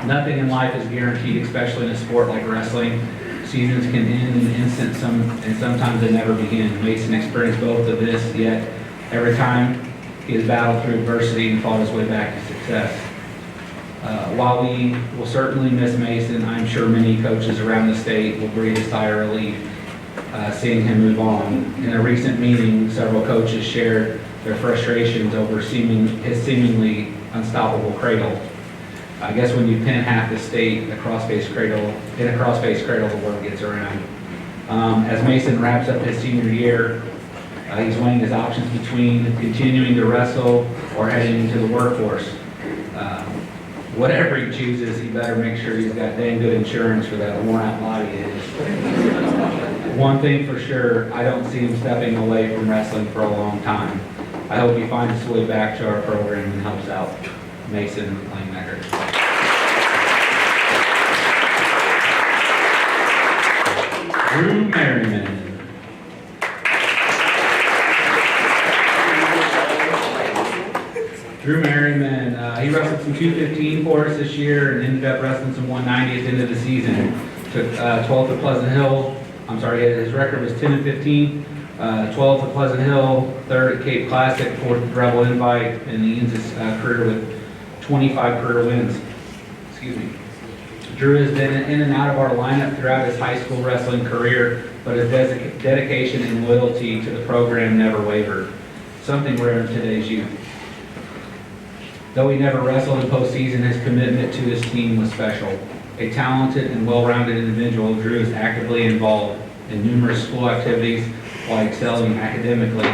Nothing in life is guaranteed, especially in a sport like wrestling. Seasons can end in an instant, and sometimes they never begin. Mason experienced both of this, yet every time he has battled through adversity and fought his way back to success. While we will certainly miss Mason, I'm sure many coaches around the state will breathe a sigh of relief seeing him move on. In a recent meeting, several coaches shared their frustrations over his seemingly unstoppable cradle. I guess when you pin half the state in a cross-face cradle, the word gets around. As Mason wraps up his senior year, he's weighing his options between continuing to wrestle or heading into the workforce. Whatever he chooses, he better make sure he's got dang good insurance for that worn-out body of his. One thing for sure, I don't see him stepping away from wrestling for a long time. I hope he finds his way back to our program and helps out. Mason Langmaker. Drew Merriman. Drew Merriman, he wrestled some 215 for us this year and ended up wrestling some 190 at the end of the season. Took 12th at Pleasant Hill. I'm sorry, his record was 10 and 15. 12th at Pleasant Hill, 3rd at Cape Classic, 4th at Rebel Invite, and he ends his career with 25 career wins. Excuse me. Drew has been in and out of our lineup throughout his high school wrestling career, but his dedication and loyalty to the program never wavered. Something rare in today's youth. Though he never wrestled in postseason, his commitment to his team was special. A talented and well-rounded individual, Drew is actively involved in numerous school activities while excelling academically.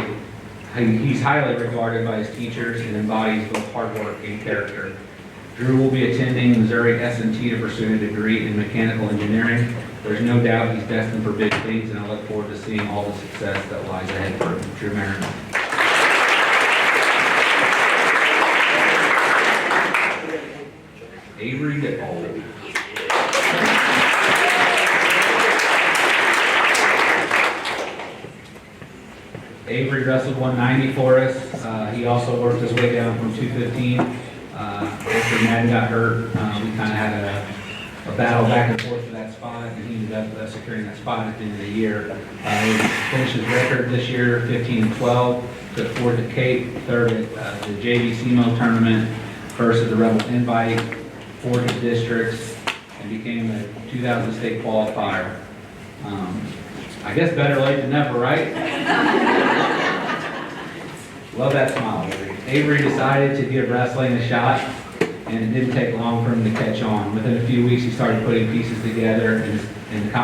He's highly regarded by his teachers and embodies both hard work and character. Drew will be attending Missouri S&T to pursue a degree in mechanical engineering. There's no doubt he's destined for big things, and I look forward to seeing all the success that lies ahead for him. Drew Merriman. Avery Dippold. Avery wrestled 190 for us. He also worked his way down from 215. After Madden got hurt, we kind of had a battle back and forth for that spot, and he ended up securing that spot at the end of the year. He finished his record this year 15 and 12. Took 4th at Cape, 3rd at the JV SEMO tournament, 1st at the Rebel Invite, 4th at districts, and became a 2000 state qualifier. I guess better late than never, right? Love that smile, Avery. Avery decided to give wrestling a shot, and it didn't take long for him to catch on. Within a few weeks, he started putting pieces together, and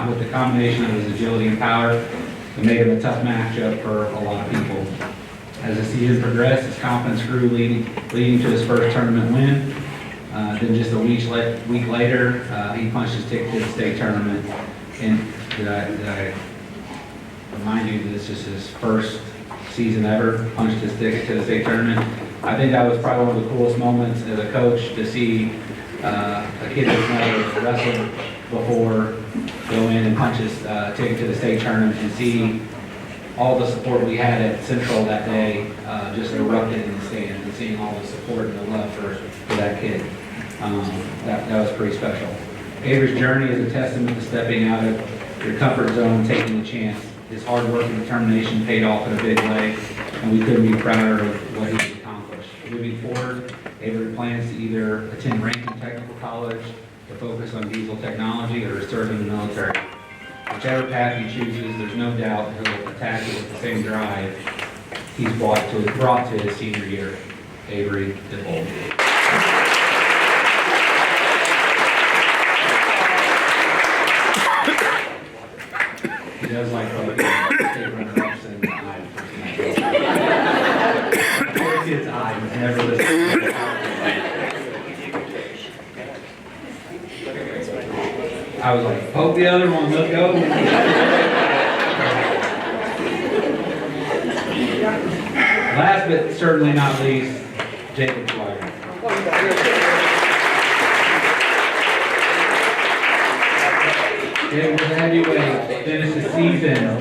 with the combination of his agility and power, it made him a tough matchup for a lot of people. As the season progressed, his confidence grew, leading to his first tournament win. Then just a week later, he punched his ticket to the state tournament. And did I remind you that this is his first season ever, punched his ticket to the state tournament? I think that was probably one of the coolest moments as a coach to see a kid that's never wrestled before go in and punch his ticket to the state tournament and see all the support we had at Central that day just erupted in the stands, and seeing all the support and the love for that kid. That was pretty special. Avery's journey is a testament to stepping out of your comfort zone and taking a chance. His hard work and determination paid off in a big way, and we couldn't be prouder of what he's accomplished. Moving forward, Avery plans to either attend Rankin Technical College to focus on diesel technology or to serve in the military. Whichever path he chooses, there's no doubt he'll attack it with the same drive he's brought to his senior year. Avery Dippold. He does like state runner-ups and eye. Poor kid's eye was never listening. I was like, poke the other one, let's go. Last but certainly not least, Jacob Dwyer. Jacob was a heavyweight, finished the season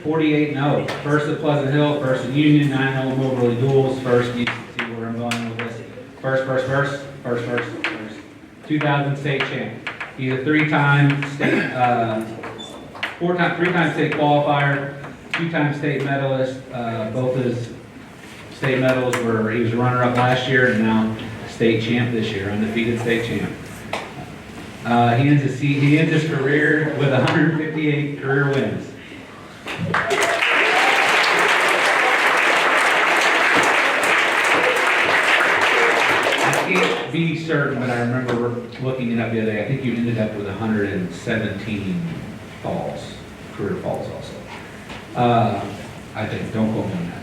48-0. First at Pleasant Hill, first at Union, 9-0 Moberly duels. First, you see where I'm going with this. First. 2000 state champ. He's a three-time state qualifier, two-time state medalist. Both his state medals were, he was runner-up last year and now state champ this year, undefeated state champ. He ends his career with 158 career wins. I can't be certain, but I remember looking it up the other day. I think you ended up with 117 falls, career falls also. I think, don't quote me on that.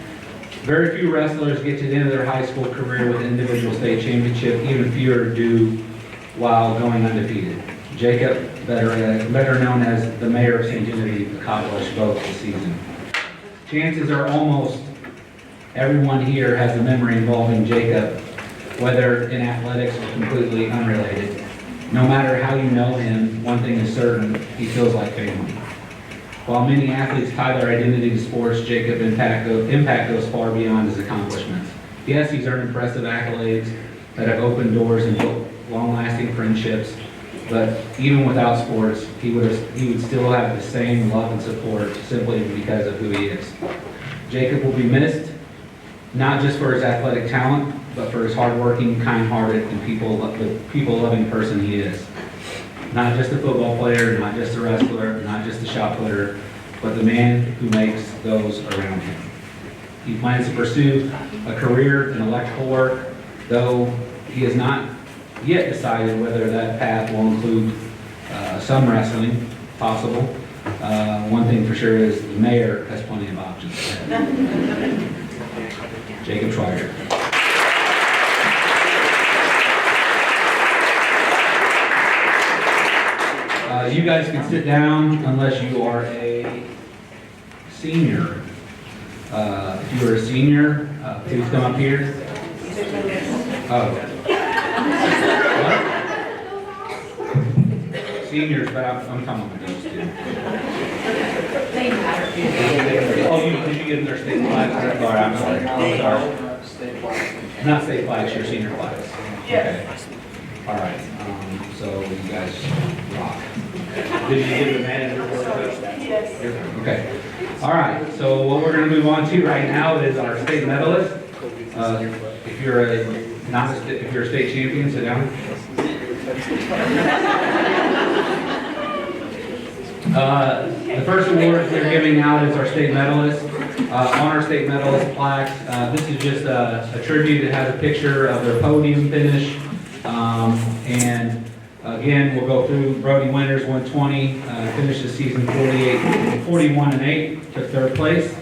Very few wrestlers get to the end of their high school career with individual state championship, even fewer do while going undefeated. Jacob, better known as the mayor of St. Genevieve, accomplished both this season. Chances are almost everyone here has a memory involving Jacob, whether in athletics or completely unrelated. No matter how you know him, one thing is certain, he feels like family. While many athletes tie their identity to sports, Jacob's impact goes far beyond his accomplishments. Yes, he's earned impressive accolades that have opened doors and built long-lasting friendships, but even without sports, he would still have the same love and support simply because of who he is. Jacob will be missed, not just for his athletic talent, but for his hardworking, kind-hearted, and people-loving person he is. Not just a football player, not just a wrestler, not just a shot putter, but the man who makes those around him. He plans to pursue a career in electrical work, though he has not yet decided whether that path will include some wrestling, possible. One thing for sure is the mayor has plenty of options. Jacob Schweiger. You guys can sit down unless you are a senior. If you are a senior, please come up here. Oh. What? Seniors, but I'm talking about those two. Oh, did you get their state flags? Sorry, I'm sorry. Not state flags, your senior flags. Okay. All right, so you guys rock. Did you give the manager report? Yes. Okay. All right, so what we're going to move on to right now is our state medalist. If you're a state champion, sit down. The first award we're giving out is our state medalist. On our state medalist plaques, this is just a tribute that has a picture of their podium finish. And again, we'll go through Brody Winters, 120, finished the season 41-8, took third place.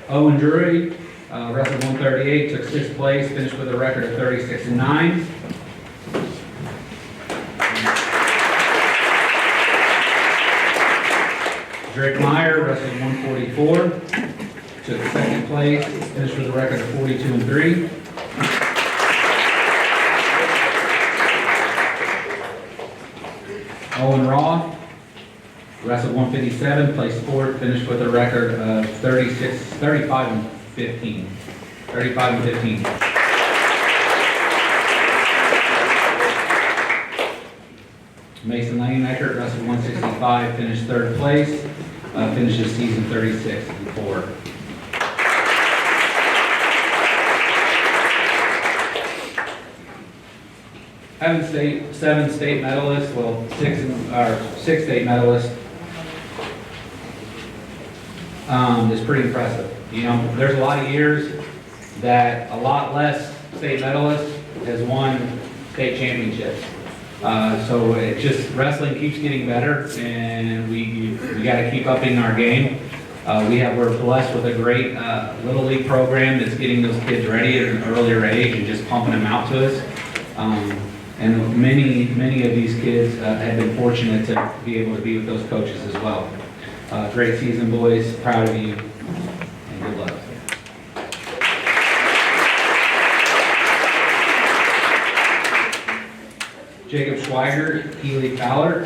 Owen Drury, wrestled 138, took sixth place, finished with a record of 36-9. Drake Meyer, wrestled 144, took second place, finished with a record of 42-3. Owen Roth, wrestled 157, placed fourth, finished with a record of 35-15. Mason Langenecker, wrestled 165, finished third place, finishes season 36-4. Seven state medalists, well, six state medalists. Is pretty impressive. You know, there's a lot of years that a lot less state medalists has won state championships. So it just, wrestling keeps getting better, and we got to keep upping our game. We're blessed with a great Little League program that's getting those kids ready at an earlier age and just pumping them out to us. And many of these kids have been fortunate to be able to be with those coaches as well. Great season, boys. Proud of you, and good luck. Jacob Schweiger, Keely Fowler.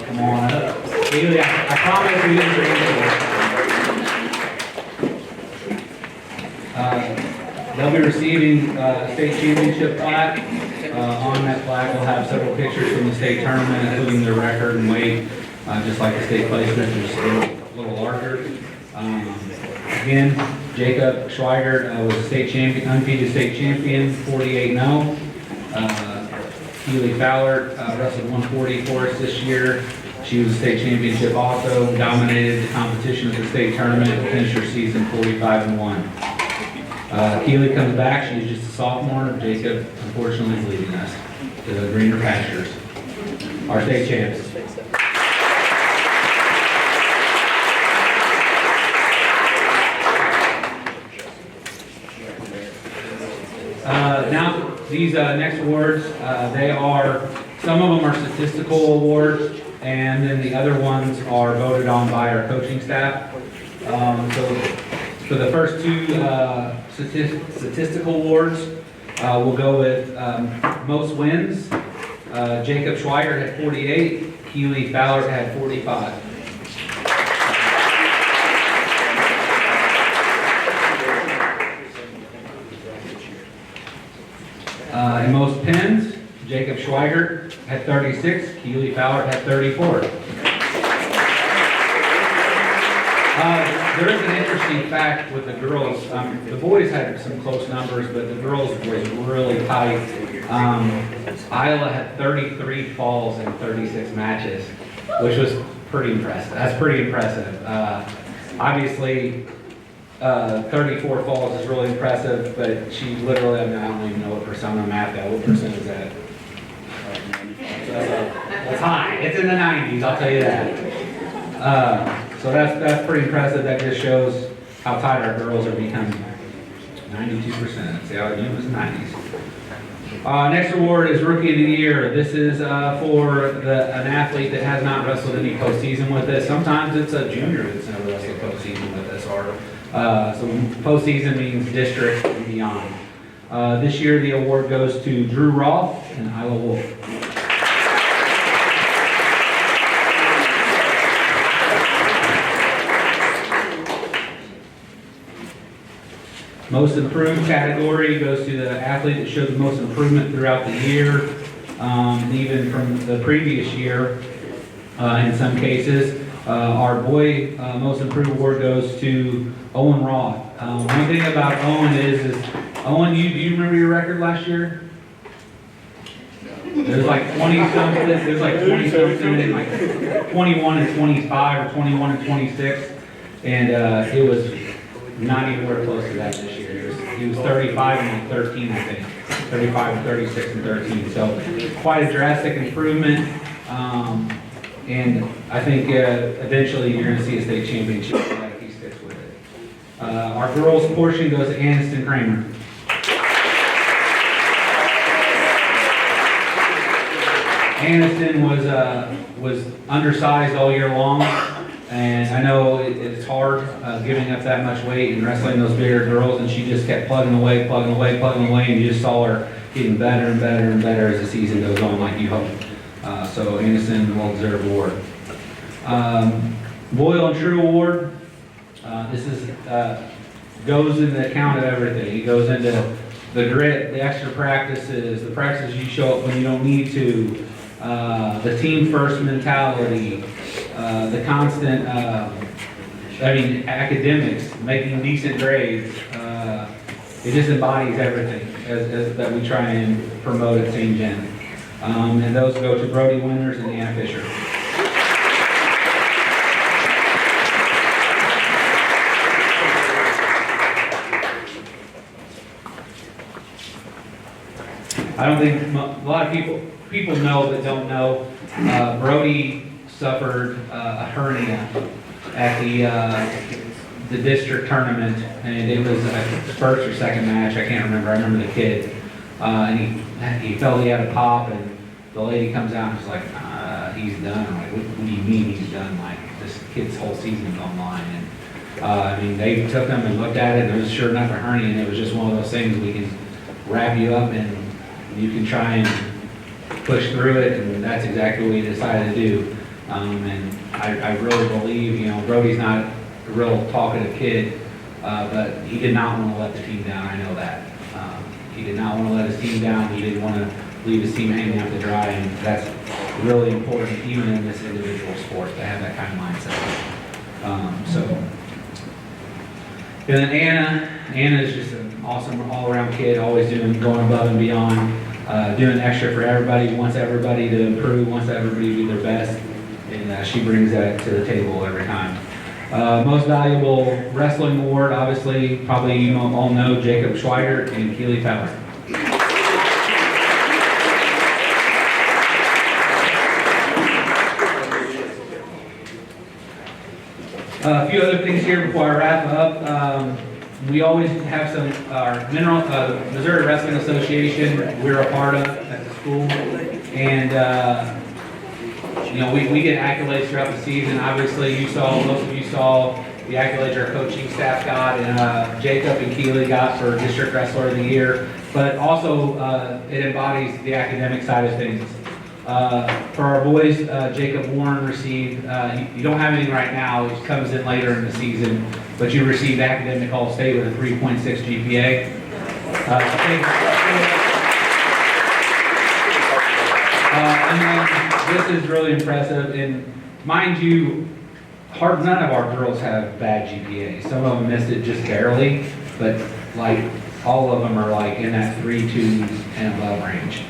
Come on up. Keely, I promise we didn't forget you. They'll be receiving state championship plaque. On that plaque, we'll have several pictures from the state tournament, including their record and weight, just like the state placement, just a little larger. Again, Jacob Schweigert was a state champion, undefeated state champion, 48-0. Keely Fowler wrestled 140 for us this year. She was a state championship also, dominated the competition at the state tournament, and finished her season 45-1. Keely comes back, she's just a sophomore. Jacob, unfortunately, is leaving us to the greener pastures. Our state champs. Now, these next awards, some of them are statistical awards, and then the other ones are voted on by our coaching staff. So for the first two statistical awards, we'll go with most wins. Jacob Schweiger had 48, Keely Fowler had 45. And most pins, Jacob Schweiger had 36, Keely Fowler had 34. There is an interesting fact with the girls. The boys had some close numbers, but the girls was really tight. Isla had 33 falls in 36 matches, which was pretty impressive. That's pretty impressive. Obviously, 34 falls is really impressive, but she literally, I don't even know what percent I'm at that. What percent is that? That's high. It's in the 90s, I'll tell you that. So that's pretty impressive. That just shows how tight our girls are becoming. 92%. See how it was 90s. Next award is Rookie of the Year. This is for an athlete that has not wrestled any postseason with us. Sometimes it's a junior that's never wrestled postseason with us. So postseason means district and beyond. This year the award goes to Drew Roth and Isla Wolf. Most improved category goes to the athlete that showed the most improvement throughout the year, even from the previous year in some cases. Our boy most improved award goes to Owen Roth. One thing about Owen is Owen, do you remember your record last year? There's like 20 something, there's like 20 something, like 21 and 25 or 21 and 26, and it was not anywhere close to that this year. He was 35 and 13, I think. 35 and 36 and 13. So quite a drastic improvement. And I think eventually you're going to see a state championship if he sticks with it. Our girls portion goes to Aniston Kramer. Aniston was undersized all year long. And I know it's hard giving up that much weight and wrestling those bigger girls, and she just kept plugging away, and you just saw her getting better and better and better as the season goes on, like you hope. So Anderson will deserve award. Boyle and True Award. This is goes in the account of everything. It goes into the grit, the extra practices, the practices you show up when you don't need to, the team first mentality. The constant, academics, making decent grades. It just embodies everything that we try and promote at St. Jen. And those go to Brody Winters and Anna Fisher. I don't think a lot of people know but don't know. Brody suffered a hernia at the district tournament, and it was his first or second match. I can't remember. I remember the kid, and he felt he had a pop, and the lady comes out and she's like, "He's done." I'm like, "What do you mean he's done? Like this kid's whole season's online." And they took him and looked at it, and it was sure enough a hernia, and it was just one of those things we can wrap you up and you can try and push through it, and that's exactly what we decided to do. And I really believe, Brody's not a real talkative kid, but he did not want to let the team down, I know that. He did not want to let his team down, he didn't want to leave his team hanging out to dry, and that's really important even in this individual sport to have that kind of mindset. And then Anna is just an awesome all-around kid, always going above and beyond, doing extra for everybody, wants everybody to improve, wants everybody to do their best, and she brings that to the table every time. Most valuable wrestling award, obviously, probably you all know Jacob Schweiger and Keely Fowler. A few other things here before I wrap up. We always have some, our Missouri Wrestling Association, we're a part of at the school. And, you know, we get accolades throughout the season. Obviously, most of you saw the accolades our coaching staff got and Jacob and Keely got for District Wrestler of the Year. But also, it embodies the academic side of things. For our boys, Jacob Warren received, you don't have anything right now, it comes in later in the season, but you received Academic All-State with a 3.6 GPA. And then this is really impressive, and mind you, none of our girls have bad GPAs. Some of them missed it just barely, but like all of them are like in that 3.2s and above range.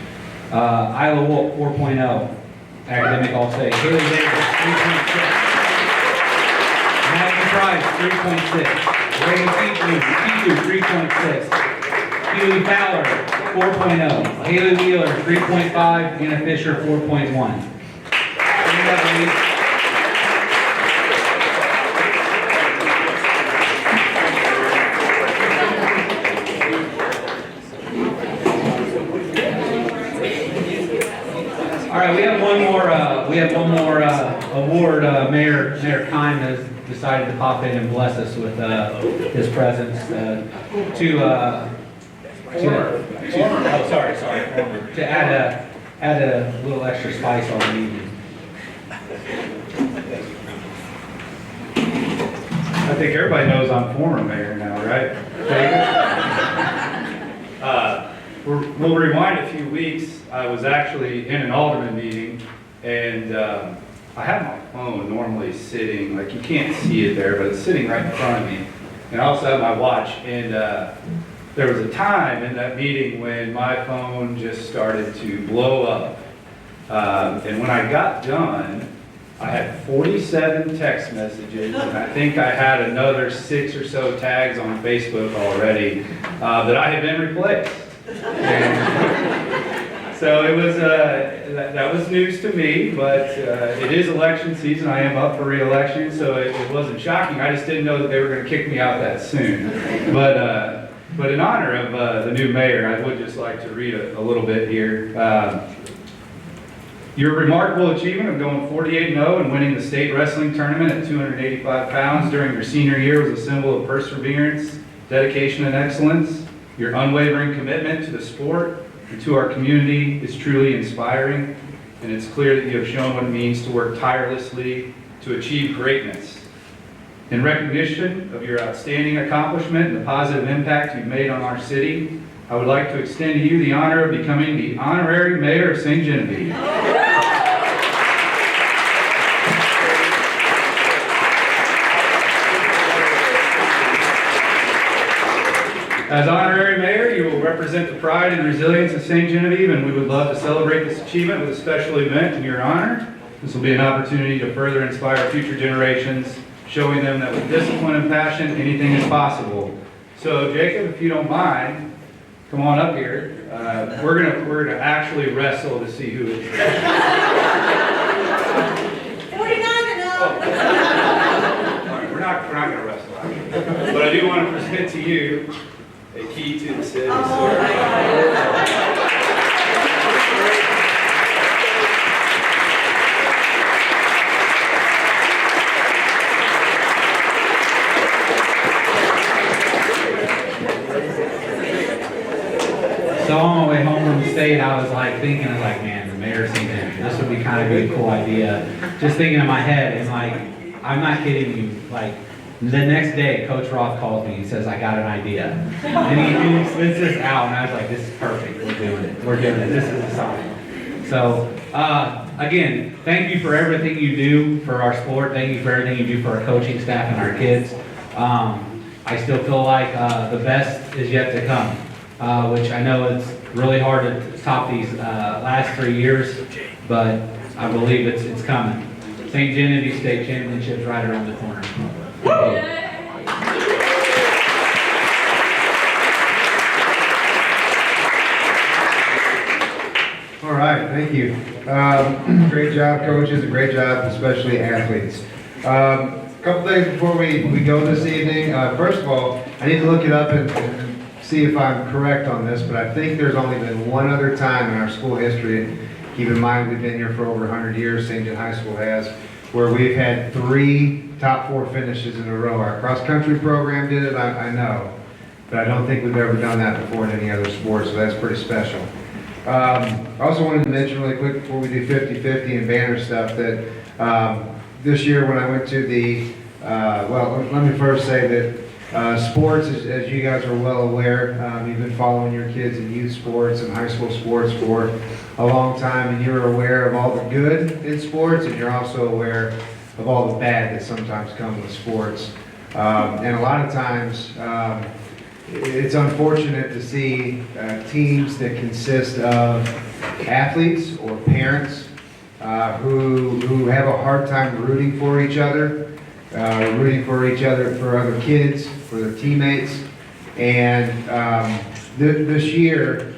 Isla Wolf, 4.0, academic all-state. Haley Davis, 3.6. Maggie Price, 3.6. Reagan Pichu, 3.6. Keely Fowler, 4.0. Haley Wheeler, 3.5. Anna Fisher, 4.1. All right, we have one more award. Mayor Kime has decided to pop in and bless us with his presence to add a little extra spice on the evening. I think everybody knows I'm former mayor now, right? We'll rewind a few weeks. I was actually in an alderman meeting, and I have my phone normally sitting, like you can't see it there, but it's sitting right in front of me. And I also have my watch, and there was a time in that meeting when my phone just started to blow up. And when I got done, I had 47 text messages, and I think I had another 6 or so tags on Facebook already that I had been replaced. And so it was, that was news to me, but it is election season. I am up for re-election, so it wasn't shocking. I just didn't know that they were going to kick me out that soon. But in honor of the new mayor, I would just like to read a little bit here. Your remarkable achievement of going 48-0 and winning the state wrestling tournament at 285 pounds during your senior year was a symbol of perseverance, dedication, and excellence. Your unwavering commitment to the sport and to our community is truly inspiring, and it's clear that you have shown what it means to work tirelessly to achieve greatness. In recognition of your outstanding accomplishment and the positive impact you've made on our city, I would like to extend to you the honor of becoming the honorary mayor of St. Genevieve. As honorary mayor, you will represent the pride and resilience of St. Genevieve, and we would love to celebrate this achievement with a special event in your honor. This will be an opportunity to further inspire future generations, showing them that with discipline and passion, anything is possible. So, Jacob, if you don't mind, come on up here. We're gonna actually wrestle to see who is. 49-0. All right, we're not gonna wrestle, actually. But I do want to present to you a key to the city. So on my way home from the state, I was like, man, the mayor's thinking, this would be kind of a cool idea. Just thinking in my head, and like, I'm not kidding you, like, The next day, Coach Roth calls me and says, I got an idea. And he spits this out, and I was like, this is perfect. We're doing it. We're doing it. This is a sign. So, again, thank you for everything you do for our sport. Thank you for everything you do for our coaching staff and our kids. I still feel like the best is yet to come, which I know it's really hard to top these last 3 years, but I believe it's coming. St. Genevieve State Championship's right around the corner. All right, thank you. Great job, coaches, and great job, especially athletes. Couple things before we go this evening. First of all, I need to look it up and see if I'm correct on this, but I think there's only been one other time in our school history, keep in mind we've been here for over 100 years, St. John High School has, where we've had 3 top 4 finishes in a row. Our cross-country program did it, I know, but I don't think we've ever done that before in any other sport, so that's pretty special. I also wanted to mention really quick before we do 50-50 and banner stuff that this year when I went to the, well, let me first say that sports, as you guys are well aware, you've been following your kids in youth sports and high school sports for a long time, and you're aware of all the good in sports, and you're also aware of all the bad that sometimes come with sports. And a lot of times, it's unfortunate to see teams that consist of athletes or parents who have a hard time rooting for each other, for other kids, for their teammates. And this year,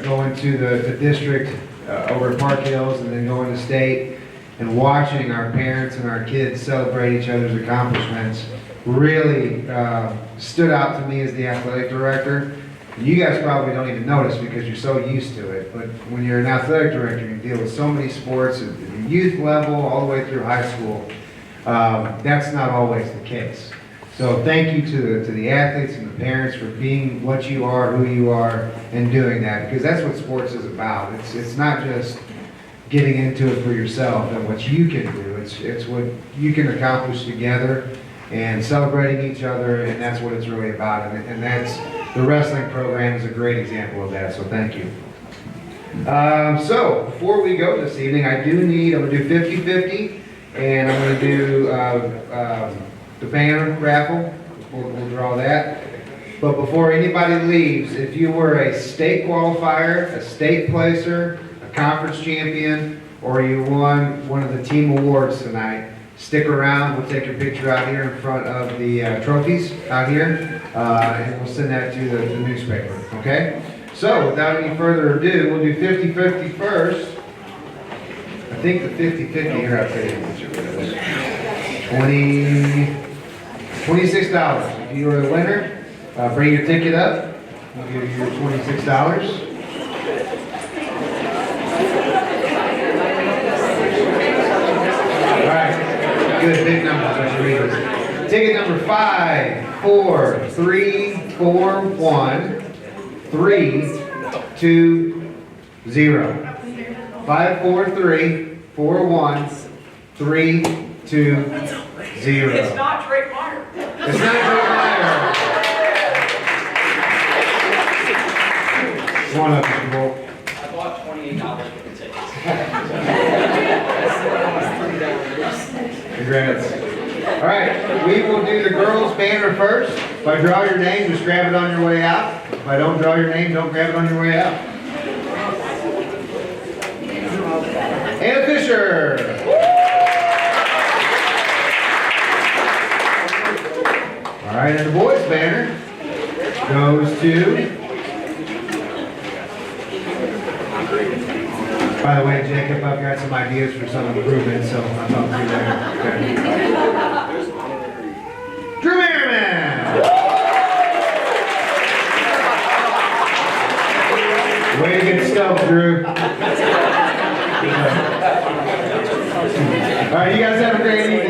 going to the district over at Park Hills and then going to state and watching our parents and our kids celebrate each other's accomplishments really stood out to me as the athletic director. And you guys probably don't even notice because you're so used to it, but when you're an athletic director, you deal with so many sports at the youth level all the way through high school. That's not always the case. So thank you to the athletes and the parents for being what you are, who you are, and doing that, because that's what sports is about. It's not just getting into it for yourself and what you can do. It's what you can accomplish together and celebrating each other, and that's what it's really about. And that's, the wrestling program is a great example of that, so thank you. So, before we go this evening, I'm going to do 50-50, and I'm going to do the banner raffle. We'll draw that. But before anybody leaves, if you were a state qualifier, a state placer, a conference champion, or you won one of the team awards tonight, stick around. We'll take your picture out here in front of the trophies out here, and we'll send that to the newspaper, okay? So, without any further ado, we'll do 50-50 first. I think the 50-50 here, I'll tell you, $26. If you are the winner, bring your ticket up. We'll give you your $26. All right, good, big numbers. I should read this. Ticket number 5, 4, 3, 4, 1, 3, 2, 0. 5, 4, 3, 4, 1, 3, 2, 0. It's not Drake Meyer. It's not Drake Meyer. One up, Mr. Bolt. I bought $28 worth of tickets. Congrats. All right, we will do the girls' banner first. If I draw your name, just grab it on your way out. If I don't draw your name, don't grab it on your way out. Anna Fisher. All right, and the boys' banner goes to... By the way, Jacob, I've got some ideas for some improvements, so I'll talk to you later. Okay. Drew Merriman! Way to get stumped, Drew. All right, you guys have a great evening.